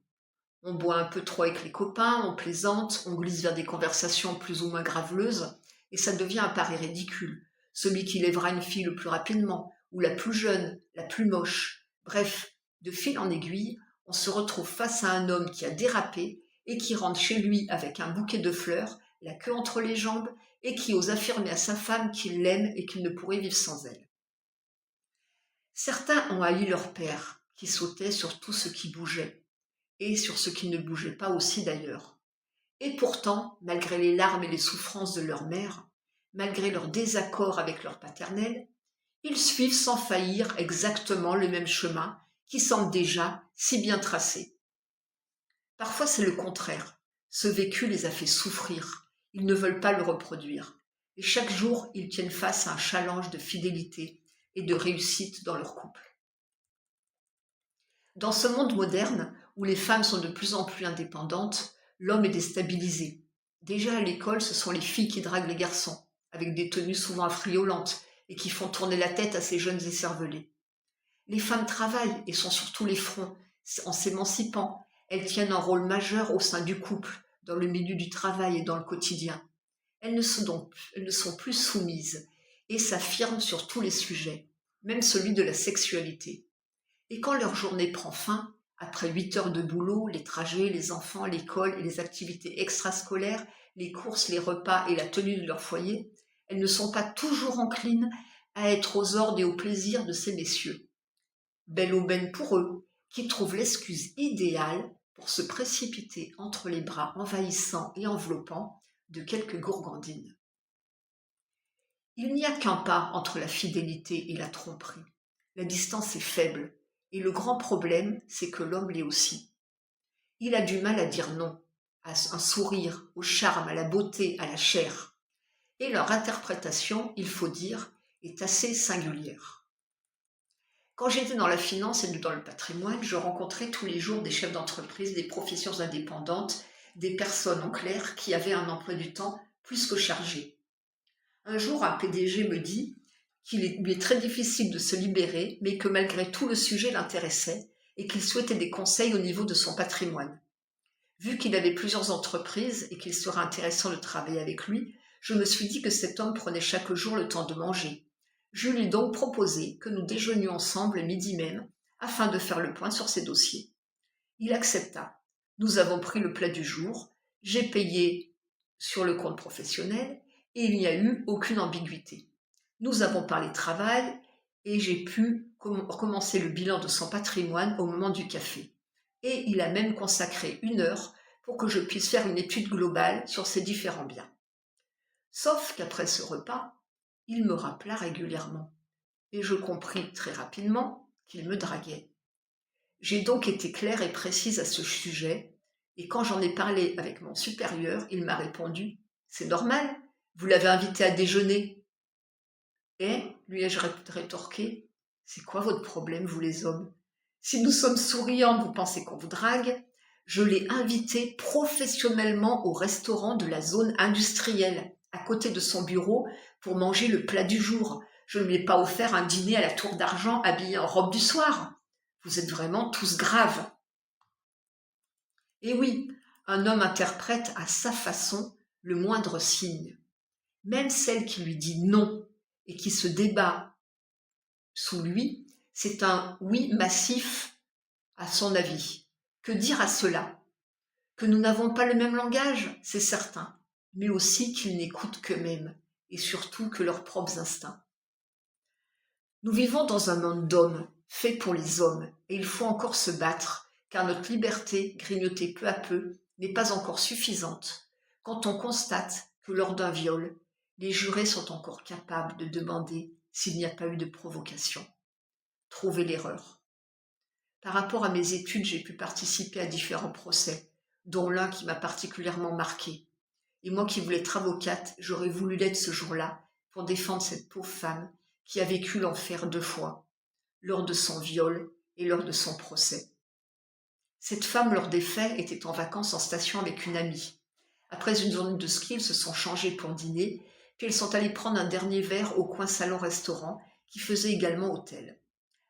On boit un peu trop avec les copains, on plaisante, on glisse vers des conversations plus ou moins graveleuses, et ça devient un pari ridicule. Celui qui lèvera une fille le plus rapidement, ou la plus jeune, la plus moche. Bref, de fil en aiguille, on se retrouve face à un homme qui a dérapé et qui rentre chez lui avec un bouquet de fleurs, la queue entre les jambes, et qui ose affirmer à sa femme qu'il l'aime et qu'il ne pourrait vivre sans elle. Certains ont haï leur père, qui sautait sur tout ce qui bougeait, et sur ce qui ne bougeait pas aussi d'ailleurs. Et pourtant, malgré les larmes et les souffrances de leur mère, malgré leur désaccord avec leur paternel, ils suivent sans faillir exactement le même chemin qui semble déjà si bien tracé. Parfois c'est le contraire. Ce vécu les a fait souffrir. Ils ne veulent pas le reproduire. Et chaque jour, ils tiennent face à un challenge de fidélité et de réussite dans leur couple. Dans ce monde moderne, où les femmes sont de plus en plus indépendantes, l'homme est déstabilisé. Déjà à l'école, ce sont les filles qui draguent les garçons, avec des tenues souvent affriolantes et qui font tourner la tête à ces jeunes écervelés. Les femmes travaillent et sont sur tous les fronts, en s'émancipant. Elles tiennent un rôle majeur au sein du couple, dans le milieu du travail et dans le quotidien. Elles ne sont plus soumises et s'affirment sur tous les sujets, même celui de la sexualité. Et quand leur journée prend fin, après 8 heures de boulot, les trajets, les enfants, l'école et les activités extrascolaires, les courses, les repas et la tenue de leur foyer, elles ne sont pas toujours enclines à être aux ordres et aux plaisirs de ces messieurs. Belle aubaine pour eux, qui trouvent l'excuse idéale pour se précipiter entre les bras envahissants et enveloppants de quelques gourgandines. Il n'y a qu'un pas entre la fidélité et la tromperie. La distance est faible, et le grand problème, c'est que l'homme l'est aussi. Il a du mal à dire non, à un sourire, au charme, à la beauté, à la chair. Et leur interprétation, il faut dire, est assez singulière. Quand j'étais dans la finance et dans le patrimoine, je rencontrais tous les jours des chefs d'entreprise, des professions indépendantes, des personnes en clair qui avaient un emploi du temps plus que chargé. Un jour, un PDG me dit qu'il lui est très difficile de se libérer, mais que malgré tout le sujet l'intéressait et qu'il souhaitait des conseils au niveau de son patrimoine. Vu qu'il avait plusieurs entreprises et qu'il serait intéressant de travailler avec lui, je me suis dit que cet homme prenait chaque jour le temps de manger. Je lui ai donc proposé que nous déjeunions ensemble midi même, afin de faire le point sur ses dossiers. Il accepta. Nous avons pris le plat du jour, j'ai payé sur le compte professionnel et il n'y a eu aucune ambiguïté. Nous avons parlé travail et j'ai pu commencer le bilan de son patrimoine au moment du café. Et il a même consacré 1 heure pour que je puisse faire une étude globale sur ses différents biens. Sauf qu'après ce repas, il me rappela régulièrement, et je compris très rapidement qu'il me draguait. J'ai donc été claire et précise à ce sujet, et quand j'en ai parlé avec mon supérieur, il m'a répondu « C'est normal, vous l'avez invité à déjeuner. » Et, lui ai-je rétorqué, « C'est quoi votre problème, vous les hommes? Si nous sommes souriants, vous pensez qu'on vous drague? Je l'ai invité professionnellement au restaurant de la zone industrielle, à côté de son bureau, pour manger le plat du jour. Je ne lui ai pas offert un dîner à la tour d'argent habillé en robe du soir. Vous êtes vraiment tous graves. » Et oui, un homme interprète à sa façon le moindre signe. Même celle qui lui dit non et qui se débat sous lui, c'est un oui massif à son avis. Que dire à cela? Que nous n'avons pas le même langage, c'est certain, mais aussi qu'ils n'écoutent qu'eux-mêmes, et surtout que leurs propres instincts. Nous vivons dans un monde d'hommes, fait pour les hommes, et il faut encore se battre, car notre liberté, grignotée peu à peu, n'est pas encore suffisante, quand on constate que lors d'un viol, les jurés sont encore capables de demander s'il n'y a pas eu de provocation. Trouver l'erreur. Par rapport à mes études, j'ai pu participer à différents procès, dont l'un qui m'a particulièrement marqué. Et moi qui voulais être avocate, j'aurais voulu l'être ce jour-là pour défendre cette pauvre femme qui a vécu l'enfer 2 fois, lors de son viol et lors de son procès. Cette femme, lors des faits, était en vacances en station avec une amie. Après une journée de ski, ils se sont changés pour dîner, Puis elles sont allées prendre un dernier verre au coin salon-restaurant qui faisait également hôtel.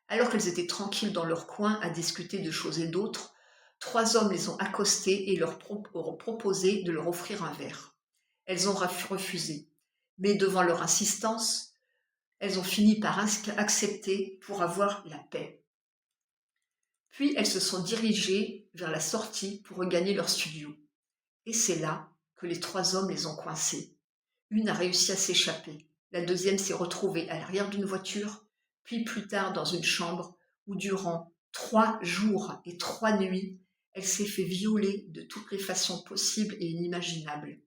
Alors qu'elles étaient tranquilles dans leur coin à discuter de choses et d'autres, 3 hommes les ont accostées et leur ont proposé de leur offrir un verre. Elles ont refusé, mais devant leur insistance, elles ont fini par accepter pour avoir la paix. Puis elles se sont dirigées vers la sortie pour regagner leur studio. Et c'est là que les 3 hommes les ont coincées. Une a réussi à s'échapper, la deuxième s'est retrouvée à l'arrière d'une voiture, puis plus tard dans une chambre où durant 3 jours et 3 nuits, elle s'est fait violer de toutes les façons possibles et inimaginables.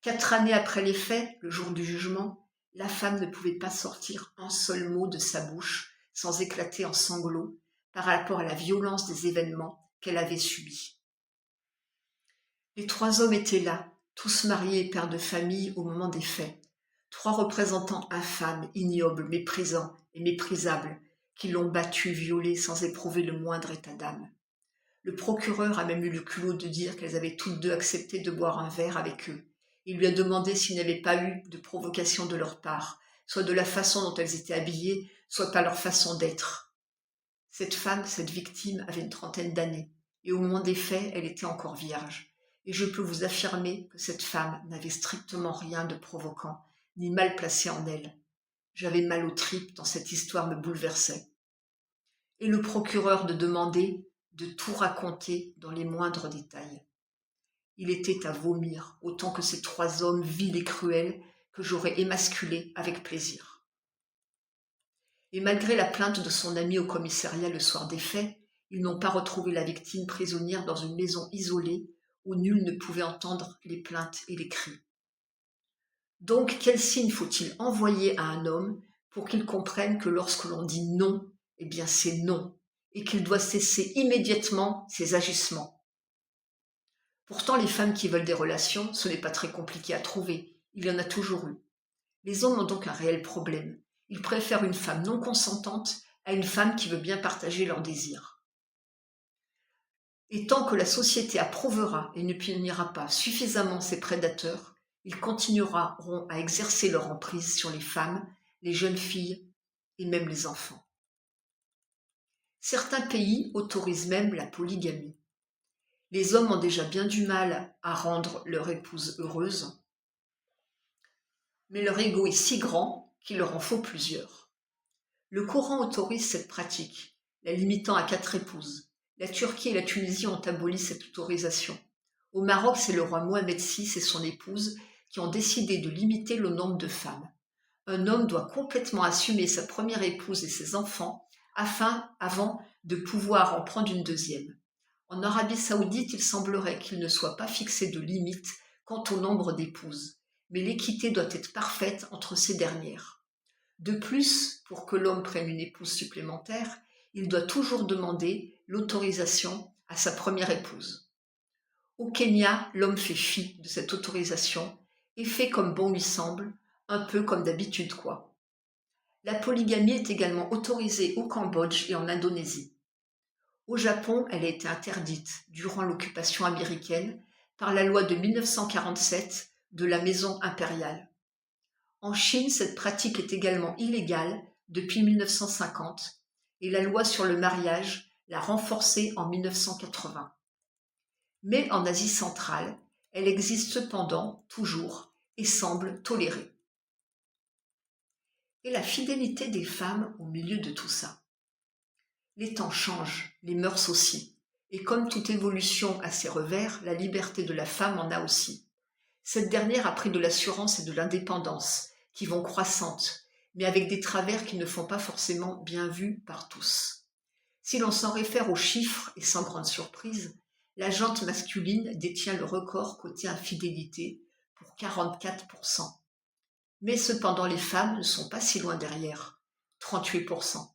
4 années après les faits, le jour du jugement, la femme ne pouvait pas sortir un seul mot de sa bouche sans éclater en sanglots par rapport à la violence des événements qu'elle avait subis. Les 3 hommes étaient là, tous mariés et pères de famille au moment des faits. 3 représentants infâmes, ignobles, méprisants et méprisables, qui l'ont battue, violée sans éprouver le moindre état d'âme. Le procureur a même eu le culot de dire qu'elles avaient toutes deux accepté de boire un verre avec eux. Il lui a demandé s'il n'y avait pas eu de provocation de leur part, soit de la façon dont elles étaient habillées, soit par leur façon d'être. Cette femme, cette victime, avait une 30aine d'années, et au moment des faits, elle était encore vierge. Et je peux vous affirmer que cette femme n'avait strictement rien de provoquant, ni mal placé en elle. J'avais mal aux tripes tant cette histoire me bouleversait. Et le procureur de demander de tout raconter dans les moindres détails. Il était à vomir, autant que ces 3 hommes vils et cruels que j'aurais émasculés avec plaisir. Et malgré la plainte de son ami au commissariat le soir des faits, ils n'ont pas retrouvé la victime prisonnière dans une maison isolée où nul ne pouvait entendre les plaintes et les cris. Donc, quel signe faut-il envoyer à un homme pour qu'il comprenne que lorsque l'on dit non, eh bien c'est non, et qu'il doit cesser immédiatement ses agissements? Pourtant, les femmes qui veulent des relations, ce n'est pas très compliqué à trouver, il y en a toujours eu. Les hommes ont donc un réel problème. Ils préfèrent une femme non consentante à une femme qui veut bien partager leurs désirs. Et tant que la société approuvera et ne punira pas suffisamment ces prédateurs, ils continueront à exercer leur emprise sur les femmes, les jeunes filles et même les enfants. Certains pays autorisent même la polygamie. Les hommes ont déjà bien du mal à rendre leur épouse heureuse, mais leur ego est si grand qu'il leur en faut plusieurs. Le Coran autorise cette pratique, la limitant à 4 épouses. La Turquie et la Tunisie ont aboli cette autorisation. Au Maroc, c'est le roi Mohamed VI et son épouse qui ont décidé de limiter le nombre de femmes. Un homme doit complètement assumer sa première épouse et ses enfants avant de pouvoir en prendre une deuxième. En Arabie Saoudite, il semblerait qu'il ne soit pas fixé de limite quant au nombre d'épouses, mais l'équité doit être parfaite entre ces dernières. De plus, pour que l'homme prenne une épouse supplémentaire, il doit toujours demander l'autorisation à sa première épouse. Au Kenya, l'homme fait fi de cette autorisation et fait comme bon lui semble, un peu comme d'habitude quoi. La polygamie est également autorisée au Cambodge et en Indonésie. Au Japon, elle a été interdite durant l'occupation américaine par la loi de 1947 de la Maison impériale. En Chine, cette pratique est également illégale depuis 1950 et la loi sur le mariage l'a renforcée en 1980. Mais en Asie centrale, elle existe cependant toujours et semble tolérée. Et la fidélité des femmes au milieu de tout ça. Les temps changent, les mœurs aussi, et comme toute évolution a ses revers, la liberté de la femme en a aussi. Cette dernière a pris de l'assurance et de l'indépendance, qui vont croissantes, mais avec des travers qui ne font pas forcément bien vus par tous. Si l'on s'en réfère aux chiffres, et sans grande surprise, la jante masculine détient le record côté infidélité pour 44%. Mais cependant les femmes ne sont pas si loin derrière, 38%.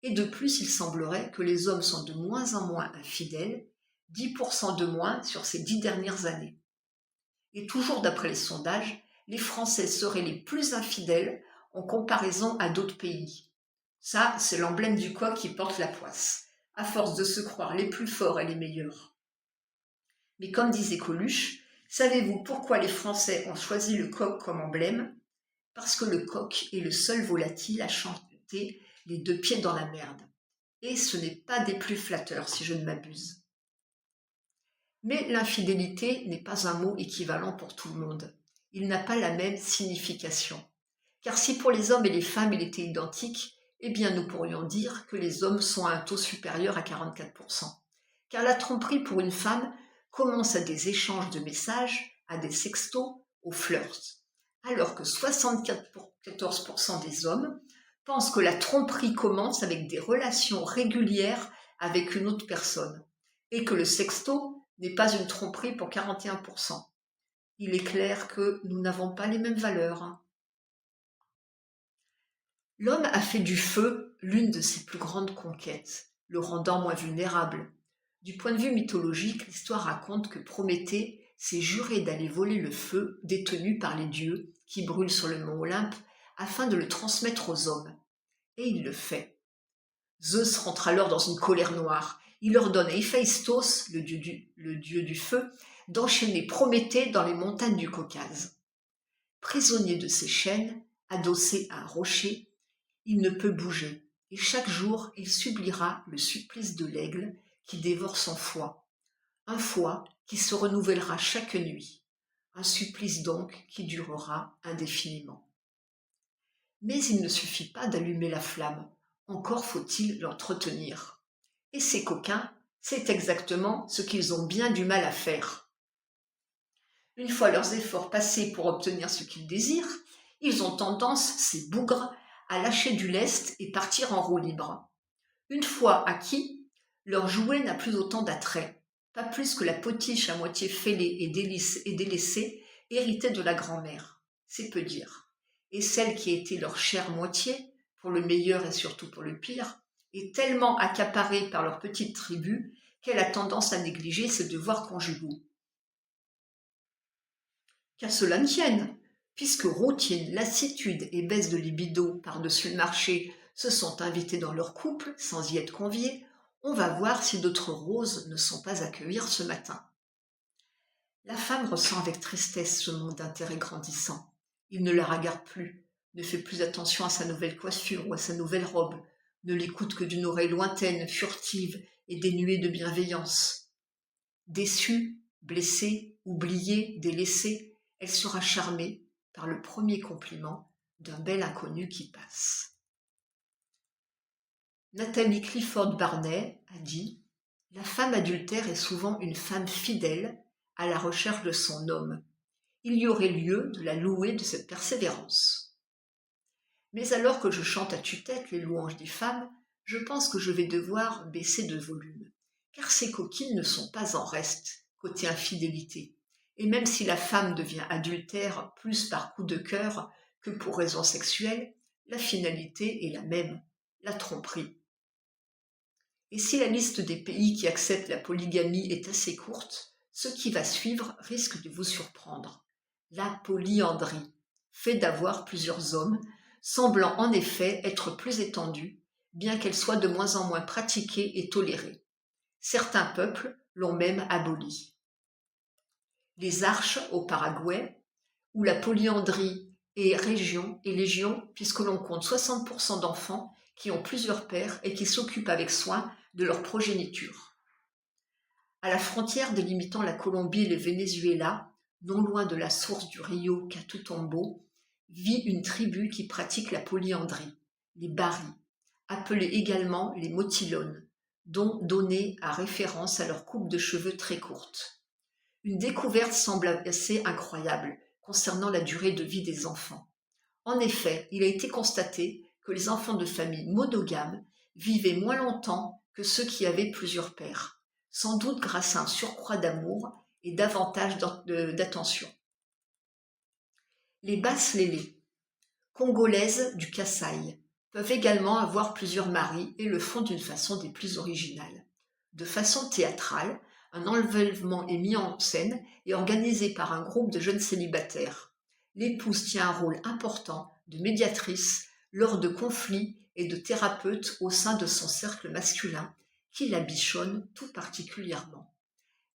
Et de plus, il semblerait que les hommes sont de moins en moins infidèles, 10% de moins sur ces 10 dernières années. Et toujours d'après les sondages, les Français seraient les plus infidèles en comparaison à d'autres pays. Ça, c'est l'emblème du coq qui porte la poisse, à force de se croire les plus forts et les meilleurs. Mais comme disait Coluche, Savez-vous pourquoi les Français ont choisi le coq comme emblème? Parce que le coq est le seul volatile à chanter les deux pieds dans la merde. Et ce n'est pas des plus flatteurs, si je ne m'abuse. Mais l'infidélité n'est pas un mot équivalent pour tout le monde. Il n'a pas la même signification. Car si pour les hommes et les femmes il était identique, eh bien nous pourrions dire que les hommes sont à un taux supérieur à 44%. Car la tromperie pour une femme commence à des échanges de messages, à des sextos, au flirt. Alors que 74% des hommes pensent que la tromperie commence avec des relations régulières avec une autre personne et que le sexto n'est pas une tromperie pour 41%. Il est clair que nous n'avons pas les mêmes valeurs. L'homme a fait du feu l'une de ses plus grandes conquêtes, le rendant moins vulnérable. Du point de vue mythologique, l'histoire raconte que Prométhée s'est juré d'aller voler le feu détenu par les dieux qui brûlent sur le mont Olympe afin de le transmettre aux hommes. Et il le fait. Zeus rentre alors dans une colère noire. Il ordonne à Héphaïstos, le dieu du feu, d'enchaîner Prométhée dans les montagnes du Caucase. Prisonnier de ses chaînes, adossé à un rocher, il ne peut bouger, et chaque jour il subira le supplice de l'aigle qui dévore son foie, un foie qui se renouvellera chaque nuit, un supplice donc qui durera indéfiniment. Mais il ne suffit pas d'allumer la flamme, encore faut-il l'entretenir. Et ces coquins, c'est exactement ce qu'ils ont bien du mal à faire. Une fois leurs efforts passés pour obtenir ce qu'ils désirent, ils ont tendance, ces bougres, à lâcher du lest et partir en roue libre. Une fois acquis, leur jouet n'a plus autant d'attrait, pas plus que la potiche à moitié fêlée et délaissée héritée de la grand-mère, c'est peu dire. Et celle qui a été leur chère moitié, pour le meilleur et surtout pour le pire, est tellement accaparée par leur petite tribu qu'elle a tendance à négliger ses devoirs conjugaux. Qu'à cela ne tienne, puisque routine, lassitude et baisse de libido par-dessus le marché se sont invités dans leur couple sans y être conviés, on va voir si d'autres roses ne sont pas à cueillir ce matin. La femme ressent avec tristesse ce manque d'intérêt grandissant. Il ne la regarde plus, ne fait plus attention à sa nouvelle coiffure ou à sa nouvelle robe, ne l'écoute que d'une oreille lointaine, furtive et dénuée de bienveillance. Déçue, blessée, oubliée, délaissée, elle sera charmée par le premier compliment d'un bel inconnu qui passe. Nathalie Clifford Barnet a dit « La femme adultère est souvent une femme fidèle à la recherche de son homme. Il y aurait lieu de la louer de cette persévérance. » Mais alors que je chante à tue-tête les louanges des femmes, je pense que je vais devoir baisser de volume, car ces coquines ne sont pas en reste côté infidélité. Et même si la femme devient adultère plus par coup de cœur que pour raison sexuelle, la finalité est la même, la tromperie. Et si la liste des pays qui acceptent la polygamie est assez courte, ce qui va suivre risque de vous surprendre. La polyandrie, fait d'avoir plusieurs hommes, semblant en effet être plus étendue, bien qu'elle soit de moins en moins pratiquée et tolérée. Certains peuples l'ont même abolie. Les Arches au Paraguay, où la polyandrie est légion, puisque l'on compte 60% d'enfants qui ont plusieurs pères et qui s'occupent avec soin de leur progéniture. À la frontière délimitant la Colombie et le Venezuela, non loin de la source du rio Catutombo, vit une tribu qui pratique la polyandrie, les Bari, appelés également les motilones, dont donné à référence à leur coupe de cheveux très courte. Une découverte semble assez incroyable concernant la durée de vie des enfants. En effet, il a été constaté que les enfants de familles monogames vivaient moins longtemps que ceux qui avaient plusieurs pères, sans doute grâce à un surcroît d'amour et davantage d'attention. Les basses lélés, congolaises du Kasaï, peuvent également avoir plusieurs maris et le font d'une façon des plus originales. De façon théâtrale, un enlèvement est mis en scène et organisé par un groupe de jeunes célibataires. L'épouse tient un rôle important de médiatrice lors de conflits et de thérapeute au sein de son cercle masculin qui la bichonne tout particulièrement.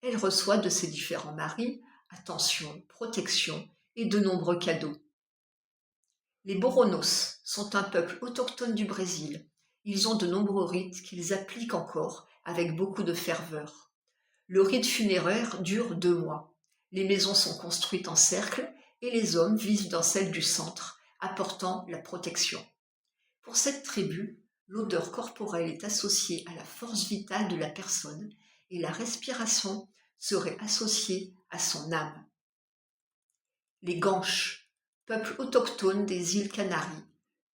Elle reçoit de ses différents maris, attention, protection et de nombreux cadeaux. Les Boronos sont un peuple autochtone du Brésil. Ils ont de nombreux rites qu'ils appliquent encore avec beaucoup de ferveur. Le rite funéraire dure 2 mois. Les maisons sont construites en cercle et les hommes vivent dans celle du centre, apportant la protection. Pour cette tribu, l'odeur corporelle est associée à la force vitale de la personne et la respiration serait associée à son âme. Les Guanches, peuple autochtone des îles Canaries,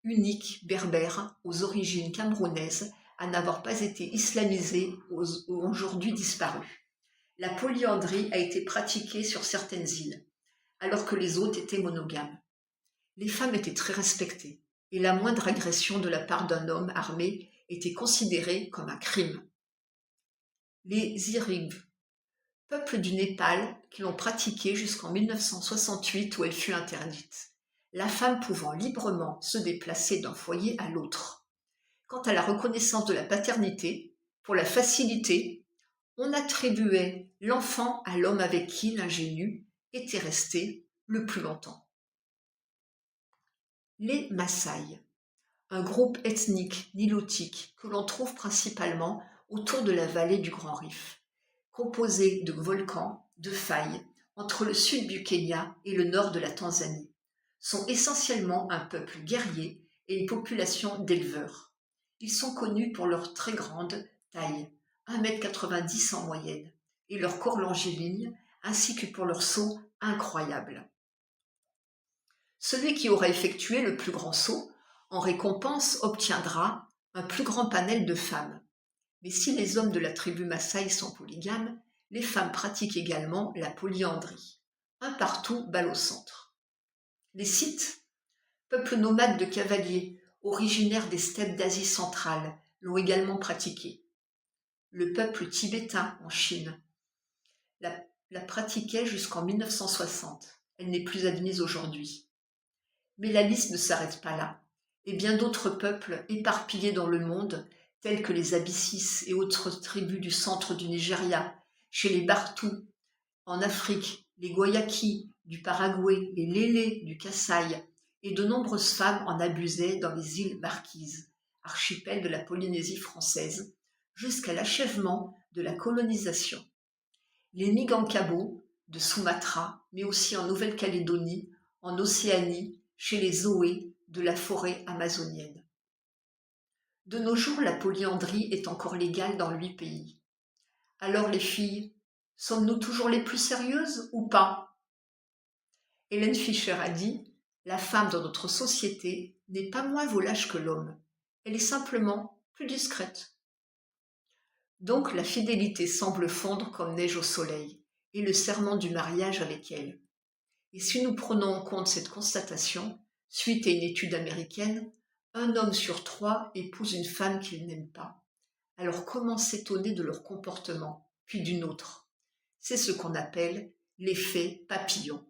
unique berbère aux origines camerounaises à n'avoir pas été islamisé ou aujourd'hui disparu. La polyandrie a été pratiquée sur certaines îles, alors que les autres étaient monogames. Les femmes étaient très respectées, et la moindre agression de la part d'un homme armé était considérée comme un crime. Les Iribs, peuple du Népal qui l'ont pratiquée jusqu'en 1968 où elle fut interdite, la femme pouvant librement se déplacer d'un foyer à l'autre. Quant à la reconnaissance de la paternité, pour la facilité, on attribuait l'enfant à l'homme avec qui l'ingénu était resté le plus longtemps. Les Maasai, un groupe ethnique nilotique que l'on trouve principalement autour de la vallée du Grand Rif, composé de volcans, de failles, entre le sud du Kenya et le nord de la Tanzanie, sont essentiellement un peuple guerrier et une population d'éleveurs. Ils sont connus pour leur très grande taille, 1,90 m en moyenne, et leur corps longiligne, ainsi que pour leur saut incroyable. Celui qui aura effectué le plus grand saut, en récompense, obtiendra un plus grand panel de femmes. Mais si les hommes de la tribu Maasai sont polygames, les femmes pratiquent également la polyandrie. Un partout, balle au centre. Les Scythes, peuple nomade de cavaliers, originaire des steppes d'Asie centrale, l'ont également pratiquée. Le peuple tibétain en Chine la pratiquait jusqu'en 1960. Elle n'est plus admise aujourd'hui. Mais la liste ne s'arrête pas là, et bien d'autres peuples éparpillés dans le monde, tels que les Abyssis et autres tribus du centre du Nigeria, chez les Bartous, en Afrique, les Guayakis du Paraguay, les Lélés du Kasaï, et de nombreuses femmes en abusaient dans les îles Marquises, archipel de la Polynésie française, jusqu'à l'achèvement de la colonisation. Les Mingankabau de Sumatra, mais aussi en Nouvelle-Calédonie, en Océanie, chez les Zoé de la forêt amazonienne. De nos jours, la polyandrie est encore légale dans 8 pays. Alors les filles, sommes-nous toujours les plus sérieuses ou pas? Hélène Fischer a dit « La femme dans notre société n'est pas moins volage que l'homme, elle est simplement plus discrète. » Donc la fidélité semble fondre comme neige au soleil, et le serment du mariage avec elle. Et si nous prenons en compte cette constatation, suite à une étude américaine, 1 homme sur 3 épouse une femme qu'il n'aime pas. Alors comment s'étonner de leur comportement, puis d'une autre? C'est ce qu'on appelle l'effet papillon.